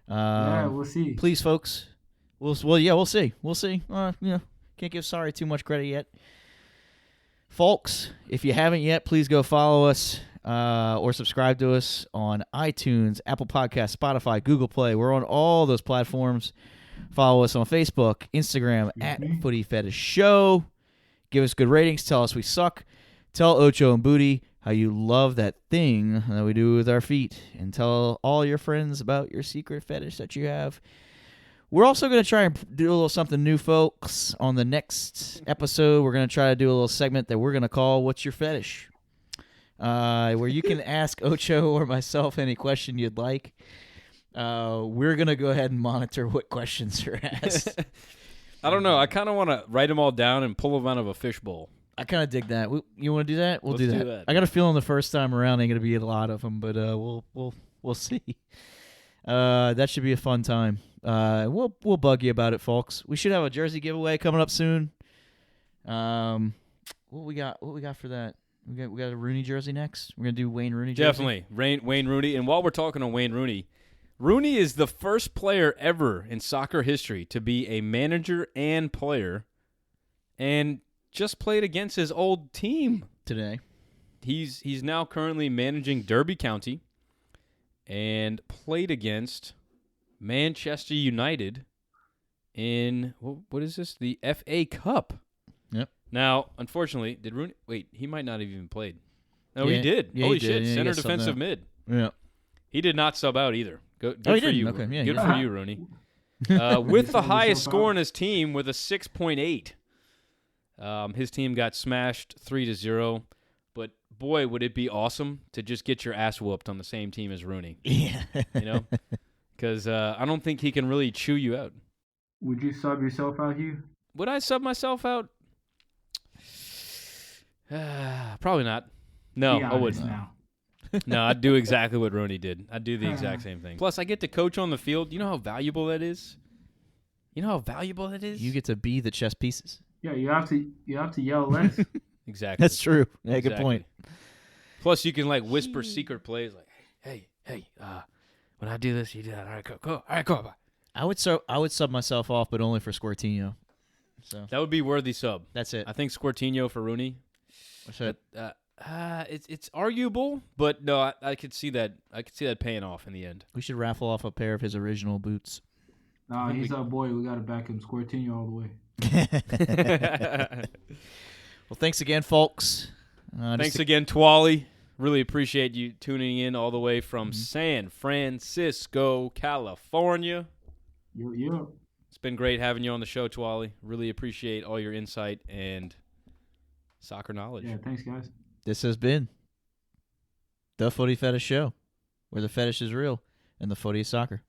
Yeah, we'll see. Please, folks. We'll see. We'll see. Can't give Sorry too much credit yet. Folks, if you haven't yet, please go follow us or subscribe to us on iTunes, Apple Podcasts, Spotify, Google Play. We're on all those platforms. Follow us on Facebook, Instagram, at Footy Fetish Show. Give us good ratings. Tell us we suck. Tell Ocho and Booty how you love that thing that we do with our feet. And tell all your friends about your secret fetish that you have. We're also going to try and do a little something new, folks. On the next episode, we're going to try to do a little segment that we're going to call What's Your Fetish? where you can ask Ocho or myself any question you'd like. We're going to go ahead and monitor what questions are asked. I don't know. I kind of want to write them all down and pull them out of a fishbowl. I kind of dig that. You want to do that? We'll Let's do do that. that. I got a feeling the first time around ain't going to be a lot of them, but we'll see. That should be a fun time. We'll bug you about it, folks. We should have a jersey giveaway coming up soon. What we got for that? We got a Rooney jersey next. We're gonna do Wayne Rooney jersey. Definitely, Wayne Rooney. And while we're talking on Wayne Rooney, Rooney is the first player ever in soccer history to be a manager and player, and just played against his old team today. He's now currently managing Derby County, and played against Manchester United in what is this? The FA Cup. Yep. Now, unfortunately, did Rooney? Wait, he might not have even played. No, Yeah, he did. yeah, Holy he shit! did. Yeah, he Center got subbed defensive out. mid. Yeah. He did not sub out either. Good Oh, he for didn't? you. Okay, yeah, Good you're for right. you, Rooney. With the highest score in his team with a 6.8. His team got smashed 3-0. But boy, would it be awesome to just get your ass whooped on the same team as Rooney. Yeah. You know, because I don't think he can really chew you out. Would you sub yourself out, Hugh? Would I sub myself out? Probably not. No, Be I honest wouldn't. now. No, I'd do exactly what Rooney did. I'd do the exact same thing. Plus, I get to coach on the field. You know how valuable that is? You know how valuable that is? You get to be the chess pieces. Yeah, you have to yell less. Exactly. That's true. Yeah, good Exactly. point. Plus, you can like whisper secret plays like, hey, when I do this, you do that. All right, go. All right, go. Bye. I would sub myself off, but only for Squirtino. So That would be worthy sub. that's it. I think Squirtino for Rooney. What's that? It's arguable, but no, I could see that. I could see that paying off in the end. We should raffle off a pair of his original boots. Nah, he's our boy. We gotta back him. Squirtino all the way. Well, thanks again, folks. Thanks again, Ntwali. Really appreciate you tuning in all the way from San Francisco, California. Yeah. It's been great having you on the show, Ntwali. Really appreciate all your insight and soccer knowledge. Yeah, thanks, guys. This has been the Footy Fetish Show, where the fetish is real and the footy is soccer.